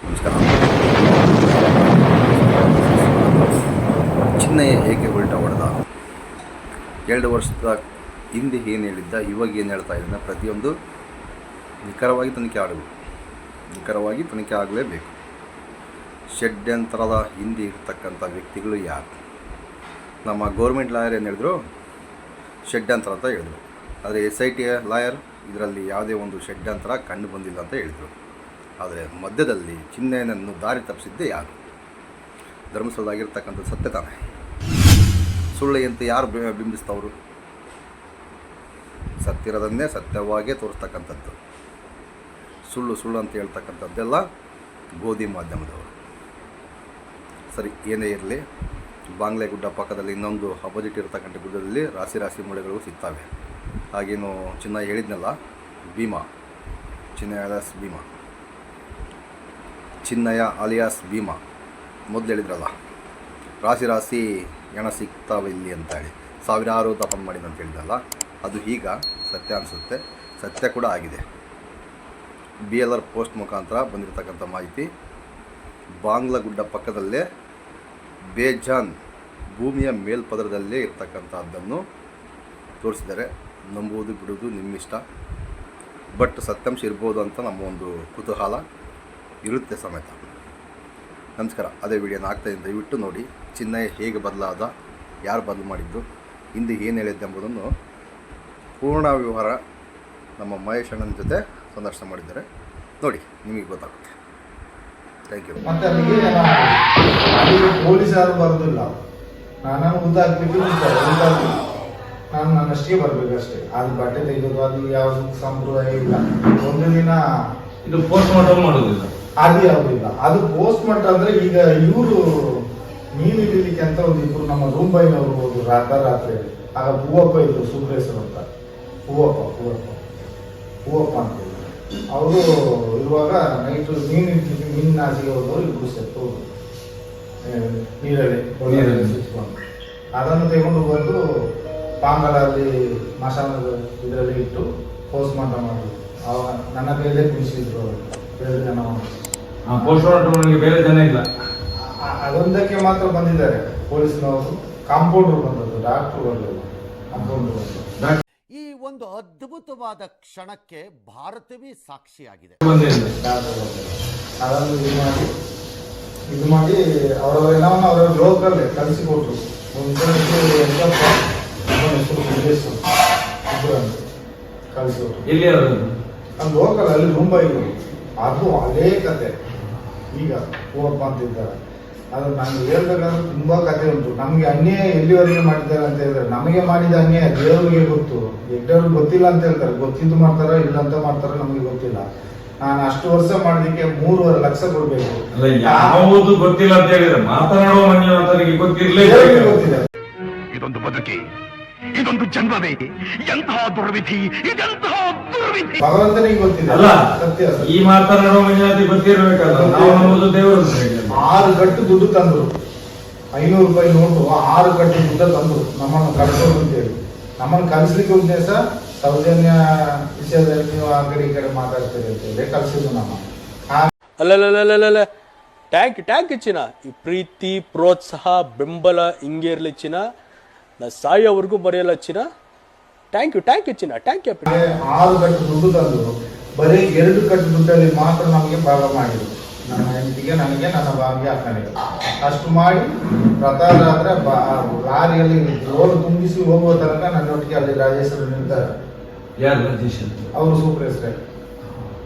ನಮಸ್ಕಾರ. ಚಿನ್ನಯ್ಯ ಏಕೆ ಉಲ್ಟಾ ಹೊಡೆದ? 2 ವರ್ಷದ ಹಿಂದೆ ಏನು ಹೇಳಿದ್ದ, ಇವಾಗ ಏನು ಹೇಳ್ತಾ ಇದ್ದಾನೆ, ಪ್ರತಿಯೊಂದು ನಿಖರವಾಗಿ ತನಿಖೆ ಆಗಲೇಬೇಕು. ಷಡ್ಯಂತ್ರದ ಹಿಂದೆ ಇರ್ತಕ್ಕಂಥ ವ್ಯಕ್ತಿಗಳು ಯಾರು? ನಮ್ಮ ಗೌರ್ಮೆಂಟ್ ಲಾಯರ್ ಏನು ಹೇಳಿದ್ರು, ಷಡ್ಯಂತ್ರ ಅಂತ ಹೇಳಿದ್ರು. ಆದರೆ SIT ಲಾಯರ್ ಇದರಲ್ಲಿ ಯಾವುದೇ ಒಂದು ಷಡ್ಯಂತ್ರ ಕಂಡು ಬಂದಿಲ್ಲ ಅಂತ ಹೇಳಿದರು. ಆದರೆ ಮಧ್ಯದಲ್ಲಿ ಚಿನ್ನಯ್ಯನನ್ನು ದಾರಿ ತಪ್ಪಿಸಿದ್ದೇ ಯಾರು? ಧರ್ಮಸ್ಥಳದಾಗಿರ್ತಕ್ಕಂಥ ಸತ್ಯ ತಾನೆ. ಸುಳ್ಳು ಅಂತ ಯಾರು ಬಿಂಬಿಸ್ತವರು? ಸತ್ತಿರೋದನ್ನೇ ಸತ್ಯವಾಗೇ ತೋರಿಸ್ತಕ್ಕಂಥದ್ದು. ಸುಳ್ಳು ಅಂತ ಹೇಳ್ತಕ್ಕಂಥದ್ದೆಲ್ಲ ಗೋಧಿ ಮಾಧ್ಯಮದವರು. ಸರಿ, ಏನೇ ಇರಲಿ, ಬಾಂಗ್ಲೆ ಗುಡ್ಡ ಪಕ್ಕದಲ್ಲಿ ಇನ್ನೊಂದು ಅಪೋಸಿಟ್ ಇರತಕ್ಕಂಥ ಗುಡ್ಡದಲ್ಲಿ ರಾಶಿ ಮೂಳೆಗಳು ಸಿಗ್ತವೆ. ಹಾಗೇನು ಚಿನ್ನ ಹೇಳಿದ್ನಲ್ಲ, ಚಿನ್ನಯ್ಯ ಅಲಿಯಾಸ್ ಭೀಮಾ ಮೊದಲು ಹೇಳಿದ್ರಲ್ಲ, ರಾಶಿ ಹೆಣ ಸಿಗ್ತಾವೆ ಇಲ್ಲಿ ಅಂತ ಹೇಳಿ ಸಾವಿರಾರು ತಪನ್ ಮಾಡಿದ ಅಂತ ಹೇಳಿದ್ರಲ್ಲ, ಅದು ಈಗ ಸತ್ಯ ಅನಿಸುತ್ತೆ. ಸತ್ಯ ಕೂಡ ಆಗಿದೆ. BLR ಪೋಸ್ಟ್ ಮುಖಾಂತರ ಬಂದಿರತಕ್ಕಂಥ ಮಾಹಿತಿ, ಬಾಂಗ್ಲಾ ಗುಡ್ಡ ಪಕ್ಕದಲ್ಲೇ ಬೇಜಾನ್ ಭೂಮಿಯ ಮೇಲ್ಪದರದಲ್ಲೇ ಇರ್ತಕ್ಕಂಥದ್ದನ್ನು ತೋರಿಸಿದ್ದಾರೆ. ನಂಬುವುದು ಬಿಡುವುದು ನಿಮ್ಮಿಷ್ಟ, ಬಟ್ ಸತ್ಯಾಂಶ ಇರ್ಬೋದು ಅಂತ ನಮ್ಮ ಒಂದು ಕುತೂಹಲ ಇರುತ್ತೆ ಸಮೇತ. ನಮಸ್ಕಾರ. ಅದೇ ವಿಡಿಯೋನ ಆಗ್ತಾಯಿದ್ದು ದಯವಿಟ್ಟು ನೋಡಿ. ಚಿನ್ನಯ್ಯ ಹೇಗೆ ಬದಲಾದ, ಯಾರು ಬದಲು ಮಾಡಿದ್ದು, ಹಿಂದೆ ಏನು ಹೇಳಿದ್ದೆ ಎಂಬುದನ್ನು ಪೂರ್ಣ ವಿವರ ನಮ್ಮ ಮಹೇಶ್ ಅಣ್ಣನ ಜೊತೆ ಸಂದರ್ಶನ ಮಾಡಿದ್ದಾರೆ. ನೋಡಿ, ನಿಮಗೆ ಗೊತ್ತಾಗುತ್ತೆ. Thank you. ಮತ್ತೆ ಅಲ್ಲಿಗೆ ಪೊಲೀಸ್ ಯಾರು ಬರೋದಿಲ್ಲ. ನಾನು ಉದ್ದಾಕ್ಲಿಕ್ಕೆ ನಾನು ನನ್ನಷ್ಟೇ ಬರಬೇಕಷ್ಟೇ. ಅದು ಬಟ್ಟೆ ತೆಗೆದು ಅದು ಯಾವುದು ಸಂಪ್ರದಾಯ ಇಲ್ಲ. ಒಂದು ದಿನ ಇದು ಪೋಸ್ಟ್ ಮಾರ್ಟಮ್ ಮಾಡೋದಿಲ್ಲ, ಅದು ಯಾವುದಿಲ್ಲ. ಅದು ಪೋಸ್ಟ್ ಮಾರ್ಟಮ್ ಅಂದ್ರೆ ಈಗ ಇವರು ಮೀನು ಹಿಡಿಲಿಕ್ಕೆ ಅಂತ ಒಂದು ಇಬ್ಬರು ನಮ್ಮ ರೂಮ್ ಬೈನವರು ಹೋದ್ರು ರಾತ್ರಿ. ಆಗ ಹೂವಪ್ಪ ಇದ್ರು, ಸುಬ್ರೇಶ್ವರ್ ಅಂತ, ಹೂವಪ್ಪ ಅಂತ ಅವರು ಇರುವಾಗ ನೈಟ್ ಮೀನಿನ ಆಸೆಗೆ ಹೋದವರು ಇಬ್ಬರು ಸತ್ತು ನೀರಲ್ಲಿ ಸುತ್ಕೊಂಡು ಅದನ್ನು ತೆಗೆದು ಬಂದು ಪಾಂಗಲಲ್ಲಿ ಮಸಾಲದ ಇದರಲ್ಲಿ ಇಟ್ಟು ಪೋಸ್ಟ್ ಮಾರ್ಟಮ್ ಮಾಡಿದ್ರು. ಅವಾಗ ನನ್ನ ಕೈಯಲ್ಲೇ ಕುಣಿಸಿದ್ರು 2 ಜನ. ಪೋಸ್ಟ್ ಮಾರ್ಟಮ್ ಬೇರೆ ಜನ ಇಲ್ಲ, ಅದೊಂದಕ್ಕೆ ಮಾತ್ರ ಬಂದಿದ್ದಾರೆ ಪೊಲೀಸ್ನವರು. ಕಾಂಪೌಂಡರ್ ಬಂದದ್ದು, ಡಾಕ್ಟರ್ ಬರಲಿಲ್ಲ, ಕಾಂಪೌಂಡರ್ ಬಂದರು. ಈ ಒಂದು ಅದ್ಭುತವಾದ ಕ್ಷಣಕ್ಕೆ ಭಾರತವೇ ಸಾಕ್ಷಿಯಾಗಿದೆ. ಅದನ್ನು ಇದು ಮಾಡಿ ಅವರವರೆಲ್ಲವನ್ನು ಅವರ ಲೋಕಲ್ಲೇ ಕಲಿಸಿಕೊಟ್ರು. ಎಲ್ಲಿ ನಮ್ಮ ಲೋಕಲ್ ಅಲ್ಲಿ ಮುಂಬೈ, ಅದು ಅದೇ ಕತೆ. ಈಗ ಹೂವಪ್ಪ ಅಂತ ಇದ್ದಾರೆ. ಅದು ನಮ್ಗೆ ಹೇಳ್ಬೇಕಾದ್ರೆ ತುಂಬಾ ಕತೆ ಉಂಟು. ನಮ್ಗೆ ಅನ್ಯಾಯ ಎಲ್ಲಿವರೆಗೆ ಮಾಡಿದ್ದಾರೆ ಅಂತ ಹೇಳಿದ್ರೆ, ನಮಗೆ ಮಾಡಿದ ಅನ್ಯಾಯ ದೇವರಿಗೆ ಗೊತ್ತು, ಎಡ್ಡವ್ರಿಗೆ ಗೊತ್ತಿಲ್ಲ ಅಂತ ಹೇಳ್ತಾರೆ. ಗೊತ್ತಿದ್ದು ಮಾಡ್ತಾರೋ ಇಲ್ಲ ಅಂತ ಮಾಡ್ತಾರೋ ನಮಗೆ ಗೊತ್ತಿಲ್ಲ. ನಾನು ಅಷ್ಟು ವರ್ಷ ಮಾಡೋದಕ್ಕೆ 3.5 ಲಕ್ಷ ಕೊಡ್ಬೇಕು. ಯಾವುದು ಗೊತ್ತಿಲ್ಲ ಅಂತ ಹೇಳಿದ್ರೆ ಮಾತನಾಡುವ ಮಂಜುನಾಥನಿಗೆ ಗೊತ್ತಿರಲೇ ಗೊತ್ತಿಲ್ಲ. ಇದೊಂದು ಬದುಕಿ, ಇದೊಂದು ಜನ್ಮವೇ, ಎಂತಹ ದುರ್ವಿಧಿ, ಇದೆಂತಹ ದುರ್ವಿಧಿ. ಭಗವಂತನಿಗೆ ಗೊತ್ತಿದೆ. ಅಲ್ಲ, ಸತ್ಯ. ಈ ಮಾತನಾಡುವ ಮಂಜುನಾಥಿಗೆ ಗೊತ್ತಿರಬೇಕಲ್ಲ. ನಾವು ನಂಬುದು ದೇವರು. 6 ಕಟ್ಟು ದುಡ್ಡು ತಂದ್ರು, 500 ರೂಪಾಯಿ ನೋಟು, 6 ಕಟ್ಟು ದುಡ್ಡು ತಂದ್ರು ನಮ್ಮನ್ನು ಕಳಿಸೋದು ಅಂತೇಳಿ. ನಮ್ಮನ್ನು ಕಲಿಸ್ಲಿಕ್ಕೆ ಉದ್ದೇಶ ಸೌಜನ್ಯ ವಿಷಯದಲ್ಲಿ ನೀವು ಆ ಕಡೆ ಈ ಕಡೆ ಮಾತಾಡ್ತೀರಿ ಅಂತೇಳಿ ಕಲಿಸಿದ್ರು ನಮ್ಮ. ಅಲ್ಲಲ್ಲಲ್ಲಲ್ಲ, ಟ್ಯಾಂಕ್ ಚಿನ್ನ. ಈ ಪ್ರೀತಿ, ಪ್ರೋತ್ಸಾಹ, ಬೆಂಬಲ ಹಿಂಗೆ ಇರಲಿ ಚಿನ್ನ. ನಾ ಸಾಯೋವರೆಗೂ ಬರೆಯಲ್ಲ ಚಿನ್ನ. ಥ್ಯಾಂಕ್ ಯು ಚಿನ್ನ, ಥ್ಯಾಂಕ್ ಯು. 6 ಕಟ್ಟು ದುಡ್ಡು ತಂದು ಬರೀ 2 ಕಟ್ಟು ದುಡ್ಡಲ್ಲಿ ಮಾತ್ರ ನಮಗೆ ಭಾಗ ಮಾಡಿದ್ರು. ನನ್ನ ಹೆಂಡತಿಗೆ, ನನಗೆ, ನನ್ನ ಭಾಗ್ಯ ಅಕ್ಕನಿಗೆ ಅಷ್ಟು ಮಾಡಿ ಪ್ರತಾರಾದ್ರೆ ಲಾರಿಯಲ್ಲಿ ರೋಡ್ ತುಂಬಿಸಿ ಹೋಗುವ ತನಕ ನನ್ನೊಟ್ಟಿಗೆ ಅಲ್ಲಿ ರಾಜೇಶ್ವರ ನಿಲ್ತಾರೆ. ಯಾರು ರಾಜೇಶ್? ಅವರು ಸೂಪರ್ವೈಸರ್,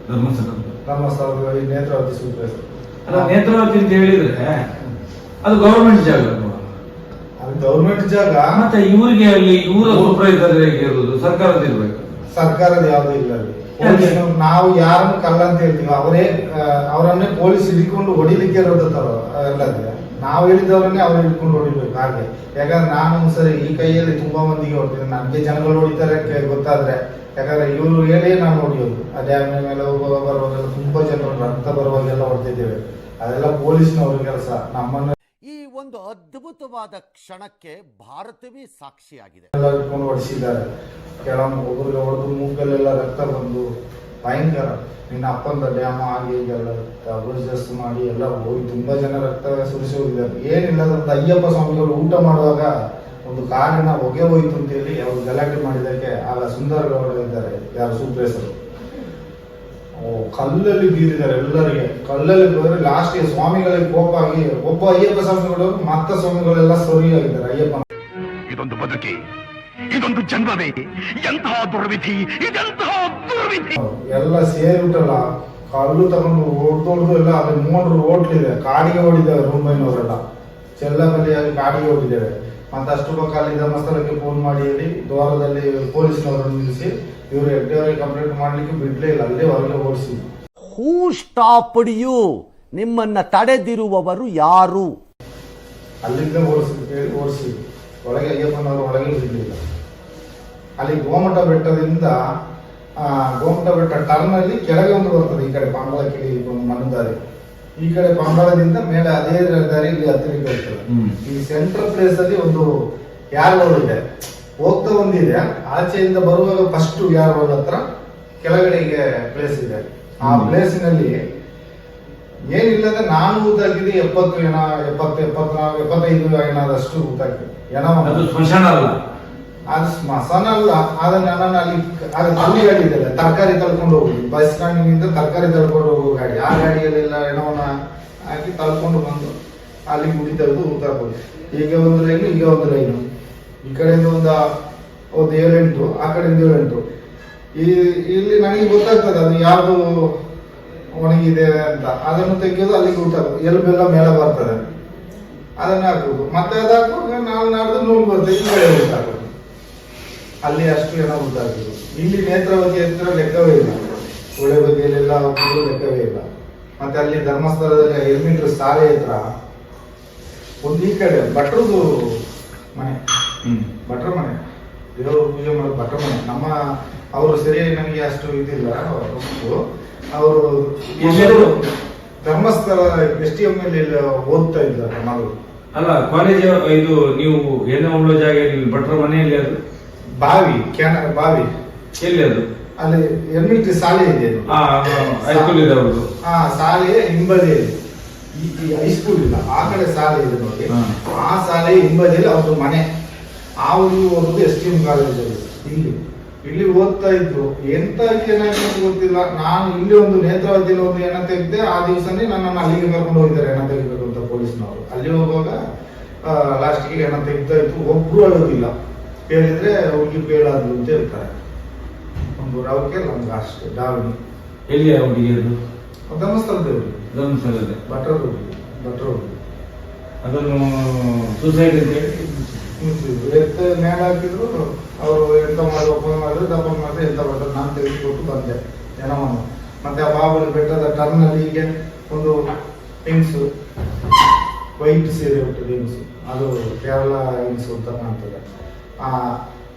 ಧರ್ಮಸ್ಥಳದ ನೇತ್ರಾವತಿ ಸೂಪರ್ವೈಸರ್. ನೇತ್ರಾವತಿ ಅಂತ ಹೇಳಿದ್ರೆ ಅದು ಗವರ್ಮೆಂಟ್ ಜಾಗ, ಅದು ಗವರ್ಮೆಂಟ್ ಜಾಗ. ಮತ್ತೆ ಇವರಿಗೆ ಅಲ್ಲಿ ಇವರ ಸೂಪರ್ವೈಸರ್ ಇರೋದು ಸರ್ಕಾರದ ಇರ್ಬೇಕು. ಸರ್ಕಾರದ ಯಾವ್ದು ಇಲ್ಲ ಅಲ್ಲಿ. ನಾವು ಯಾರನ್ನು ಕಲ್ಲ ಅಂತ ಹೇಳ್ತೀವಿ, ಅವರನ್ನೇ ಪೊಲೀಸ್ ಹಿಡ್ಕೊಂಡು ಹೊಡಿಲಿಕ್ಕೆ ಅಲ್ಲದೆ ನಾವು ಹೇಳಿದವರನ್ನೇ ಅವ್ರು ಹಿಡ್ಕೊಂಡು ಹೊಡಿಬೇಕು. ಹಾಗೆ ಯಾಕಂದ್ರೆ ನಾನು ಸರಿ ಈ ಕೈಯಲ್ಲಿ ತುಂಬಾ ಮಂದಿಗೆ ಹೊಡ್ತೀನಿ, ನನಗೆ ಜನಗಳು ಹೊಡಿತಾರೆ ಗೊತ್ತಾದ್ರೆ. ಯಾಕಂದ್ರೆ ಇವರು ಹೇಳಿ ನಾನು ಹೊಡಿಯೋದು. ಆ ಡ್ಯಾಮ್ ಮೇಲೆ ಬರುವಾಗೆಲ್ಲ ತುಂಬಾ ಜನರು ರಕ್ತ ಬರುವಾಗೆಲ್ಲ ಹೊಡ್ತಿದ್ದೇವೆ. ಅದೆಲ್ಲ ಪೊಲೀಸ್ನವ್ರ ಕೆಲಸ. ನಮ್ಮನ್ನ ಒಂದು ಅದ್ಭುತವಾದ ಕ್ಷಣಕ್ಕೆ ಭಾರತವೇ ಸಾಕ್ಷಿಯಾಗಿದೆ. ಎಲ್ಲ ಇಟ್ಕೊಂಡು ಹೊಡಿಸಿದ್ದಾರೆ. ಒಬ್ಬರಿಗೆ ಹೊಡೆದು ಮೂಗಲ್ಲೆಲ್ಲ ರಕ್ತ ಬಂದು ಭಯಂಕರ. ನಿನ್ನ ಅಪ್ಪಂದ ಡ್ಯಾಮ್ ಆಗಿ ಈಗೆಲ್ಲ ಅಬ್ರೋಜಸ್ ಮಾಡಿ ಎಲ್ಲ ಹೋಗಿ ತುಂಬಾ ಜನ ರಕ್ತ ಸುರಿಸಿ ಹೋಗಿದ್ದಾರೆ. ಏನಿಲ್ಲ ಒಂದು ಅಯ್ಯಪ್ಪ ಸ್ವಾಮಿಗಳು ಊಟ ಮಾಡುವಾಗ ಒಂದು ಕಾರಿನ ಹೊಗೆ ಹೋಯ್ತು ಅಂತೇಳಿ ಅವ್ರು ಗಲಾಟೆ ಮಾಡಿದಕ್ಕೆ ಆಗ ಸುಂದರ್ ಗೌಡ ಇದ್ದಾರೆ, ಯಾರು ಸೂಪ್ರೇಸರು, ಕಲ್ಲಲ್ಲಿ ಬೀರಿದ್ದಾರೆ ಎಲ್ಲರಿಗೆ. ಕಲ್ಲಲ್ಲಿ ಹೋದ್ರೆ ಲಾಸ್ಟ್ ಸ್ವಾಮಿಗಳಿಗೆ ಕೋಪ ಆಗಿ ಒಬ್ಬ ಅಯ್ಯಪ್ಪ ಸ್ವಾಮಿಗಳು ಮತ್ತ ಸ್ವಾಮಿಗಳೆಲ್ಲ ಸರಿಯಾಗಿದ್ದಾರೆ. ಅಯ್ಯಪ್ಪ ಇದೊಂದು ಬದುಕಿ, ಇದೊಂದು ಜನ್ಮವೇ, ಎಂತಹ ದುರ್ವಿಧಿ, ಇದೆಂತಹ ದುರ್ವಿಧಿ. ಎಲ್ಲ ಸೇರಿಬಿಟ್ಟಲ್ಲ, ಕಲ್ಲು ತಗೊಂಡು ಹೊಡೆದು ಎಲ್ಲ ಅದ್ರ 3 ಹೋಟ್ಲಿದೆ, ಕಾಡಿಗೆ ಹೊಡಿದ್ದೇವೆ. ಮುಂಬೈನವರೆಲ್ಲ ಚೆಲ್ಲಬಲ್ಲಿಯಾಗಿ ಕಾಡಿಗೆ ಹೊಡಿದ್ದೇವೆ. ಮತ್ತೆ ಅಷ್ಟು ಪಕ್ಕ ಅಲ್ಲಿ ಧರ್ಮಸ್ಥಳಕ್ಕೆ ಫೋನ್ ಮಾಡಿ ಹೇಳಿ ದ್ವಾರದಲ್ಲಿ ಪೊಲೀಸ್ನವರನ್ನು ನಿಲ್ಲಿಸಿ ಇವರು ಹೆಡ್ಡವರಿಗೆ ಕಂಪ್ಲೇಂಟ್ ಮಾಡ್ಲಿಕ್ಕೆ ಬಿಡ್ಲೇ ಇಲ್ಲ, ಅಲ್ಲೇ ಹೊರಗೆ ಓಡಿಸಿ. ಹೂ ಸ್ಟಾಪ್ಡ್ ಯು? ನಿಮ್ಮನ್ನ ತಡೆದಿರುವವರು ಯಾರು? ಅಲ್ಲಿಂದ ಓಡಿಸಿ ಒಳಗೆ ಅಯ್ಯಪ್ಪನವರು ಒಳಗೆ ಬಿಡಲಿಲ್ಲ. ಅಲ್ಲಿ ಗೋಮಠ ಬೆಟ್ಟದಿಂದ ಗೋಮಠ ಬೆಟ್ಟ ಟರ್ನ್ ಅಲ್ಲಿ ಕೆಳಗೆ ಒಂದು ಬರ್ತದೆ, ಈ ಕಡೆ ಪಾಂಬಳಕ್ಕೆ ಒಂದು ಮಣ್ಣು ದಾರಿ, ಈ ಕಡೆ ಪಾಂಬಳದಿಂದ ಮೇಲೆ ಅದೇ ದಾರಿ ಇಲ್ಲಿ ಹತ್ತಿರಕ್ಕೆ ಬರ್ತದೆ. ಈ ಸೆಂಟ್ರಲ್ ಪ್ಲೇಸ್ ಅಲ್ಲಿ ಒಂದು ಯಾರ್ ರೋಡ್ ಇದೆ, ಹೋಗ್ತಾ ಒಂದಿದೆ, ಆಚೆಯಿಂದ ಬರುವಾಗ ಫಸ್ಟ್ ಯಾರ್ ರೋಡ್ ಹತ್ರ ಕೆಳಗಡೆಗೆ ಪ್ಲೇಸ್ ಇದೆ. ಆ ಪ್ಲೇಸಿನಲ್ಲಿ ಏನಿಲ್ಲದ ನಾನು ಊತಾಕಿದೆ 70 ಏನ 75 ಏನಾದಷ್ಟು ಊತಾಕಿದೆ. ಸ್ಮಶಾನ ಅಲ್ಲ, ಅದು ಸ್ಮಶಾನ ಅಲ್ಲ. ಅದನ್ನ ನಾನು ಅಲ್ಲಿ ಅಲ್ಲಿ ಗಾಡಿ ಇದೆಲ್ಲ ತರಕಾರಿ ತಳ್ಕೊಂಡು ಹೋಗಿ ಬಸ್ ಸ್ಟ್ಯಾಂಡಿನಿಂದ ತರಕಾರಿ ತಳ್ಕೊಂಡು ಹೋಗೋ ಗಾಡಿ, ಆ ಗಾಡಿಯಲ್ಲೆಲ್ಲ ಹೆಣವನ್ನ ಹಾಕಿ ತಳ್ಕೊಂಡು ಬಂದು ಅಲ್ಲಿ ಗುಡಿ ತೆಗೆದು ಊತಾಕೋದು. ಈಗ ಒಂದು ಲೈನು, ಈಗ ಒಂದು ಲೈನು, ಈ ಕಡೆಯಿಂದ ಒಂದು 7-8, ಆ ಕಡೆಯಿಂದ 7-8. ಇಲ್ಲಿ ನನಗೆ ಗೊತ್ತಾಗ್ತದೆ ಅದು ಯಾವುದು ಒಣಗಿದೆ ಅಂತ. ಅದನ್ನು ತೆಗೆಯೋದು ಅಲ್ಲಿಗೆ ಊಟಾಕೋದು, ಎಲ್ಬೆಲ್ಲ ಮೇಲೆ ಬರ್ತದೆ, ಅದನ್ನ ಹಾಕೋದು, ಮತ್ತೆ ಅದು ಹಾಕುವಾಗ ನಾಡ್ದು ನೂರು ಬರ್ತದೆ, ಈ ಕಡೆ ಊಟಾಕೋದು. ಅಲ್ಲಿ ಅಷ್ಟು ಜನ ಊಟಾಕೋದು. ಇಲ್ಲಿ ನೇತ್ರಾವತಿ ಹತ್ರ ಲೆಕ್ಕವೇ ಇಲ್ಲ, ಒಳ್ಳೆ ಬದಿಯಲ್ಲೆಲ್ಲ ಲೆಕ್ಕವೇ ಇಲ್ಲ. ಮತ್ತೆ ಅಲ್ಲಿ ಧರ್ಮಸ್ಥಳದಲ್ಲಿ ಎಲಿಮೀಟರ್ ಶಾಲೆ ಹತ್ರ ಒಂದು ಈ ಕಡೆ ಭಟ್ರದು ಮನೆ, ಭಟ್ರ ಮನೆ, ದೇವರು ಪೂಜೆ ಮಾಡೋದು ಭಟ್ರ ಮನೆ. ನಮ್ಮ ಅವರು ಸರಿ ನನಗೆ ಅಷ್ಟು ಇದಿಲ್ಲ, ಅವರು ಧರ್ಮಸ್ಥಳ STM ಓದ್ತಾ ಇದ್ದಾರೆ ಮಗಳು. ಅಲ್ಲ ಕಾಲೇಜ್ ಇದು ನೀವು ಏನೋ ಉಳ್ಳೋ ಜಾಗ ಭಟ್ರ ಮನೆಯಲ್ಲಿ, ಅದು ಬಾವಿ ಬಾವಿ ಎಲ್ಲಿ ಅದು? ಅಲ್ಲಿ ಎಲಿಮೆಂಟರಿ ಶಾಲೆ ಇದೆ, ಹೈಸ್ಕೂಲ್ ಇದೆ ಅವ್ರದ್ದು. ಆ ಶಾಲೆಯ ಹಿಂಬದಿಯಲ್ಲಿ, ಈ ಹೈಸ್ಕೂಲ್ ಇಲ್ಲ, ಆ ಕಡೆ ಶಾಲೆ ಇದೆ ನೋಡಿ, ಆ ಶಾಲೆಯ ಹಿಂಬದಿಯಲ್ಲಿ ಅವ್ರದ್ದು ಮನೆ. ಆ ಊರಿಗೆ ಹೋಗೋದು STM ಕಾಲೇಜಲ್ಲಿ. ಇಲ್ಲಿ ಓದ್ತಾ ಇದ್ರು. ಎಂತ ಏನಾಯ್ತು ಗೊತ್ತಿಲ್ಲ. ನಾನು ಇಲ್ಲಿ ಒಂದು ನೇತ್ರಾವತಿಯಲ್ಲಿ ಒಂದು ಹೆಣ ತೆಗೆದೆ, ಆ ದಿವಸನೇ ನನ್ನನ್ನು ಅಲ್ಲಿಗೆ ಕರ್ಕೊಂಡು ಹೋಗಿದ್ದಾರೆ ಹೆಣ ತೆಗಿಬೇಕು ಅಂತ ಪೊಲೀಸ್ನವರು. ಅಲ್ಲಿ ಹೋಗುವಾಗ ಲಾಸ್ಟ್ಗೆ ಹೆಣ ತೆಗಿತಾ ಇತ್ತು. ಒಬ್ರು ಅಳೋದಿಲ್ಲ, ಹೇಳಿದ್ರೆ ಹುಡುಗಿ ಬೇಡಾದ್ರು ಅಂತ ಹೇಳ್ತಾರೆ. ಒಂದು ರವಕ್ಕೆ ನಮ್ಗೆ ಅಷ್ಟೇ ಡಾವಣಿ. ಎಲ್ಲಿ ಹುಡುಗಿಯದು? ಧರ್ಮಸ್ಥಳದೇವ್ರಿ, ಧರ್ಮಸ್ಥಳದಲ್ಲಿ ಭಟ್ರ ಹುಡುಗಿ. ಅದನ್ನು ಸೂಸೈಡ್ ಅಂತ ಹೇಳಿ ನೇಣ ಹಾಕಿದ್ರು. ಅವರು ಎಂತ ಮಾಡಿ ಓಪನ್ ಮಾಡಿದ್ರು, ದಪ್ಪನ್ ಮಾಡಿದ್ರೆ ಎಂತ ಬರ್ತದೆ, ನಾನು ತೆಗೆದುಕೊಟ್ಟು ಬಂದೆ ಜನವನ್ನು. ಮತ್ತೆ ಆ ಬಾಬಲಿ ಬೆಟ್ಟದ ಟರ್ನಲ್ಲಿ ಹೀಗೆ ಒಂದು ಹಿಂಗ್ಸು, ವೈಟ್ ಸೀರೆ ಉಂಟು ಹಿಂಗ್ಸು, ಅದು ಕೇರಳ ಹಿಂಗ್ಸು ಅಂತ ಕಾಣ್ತದೆ.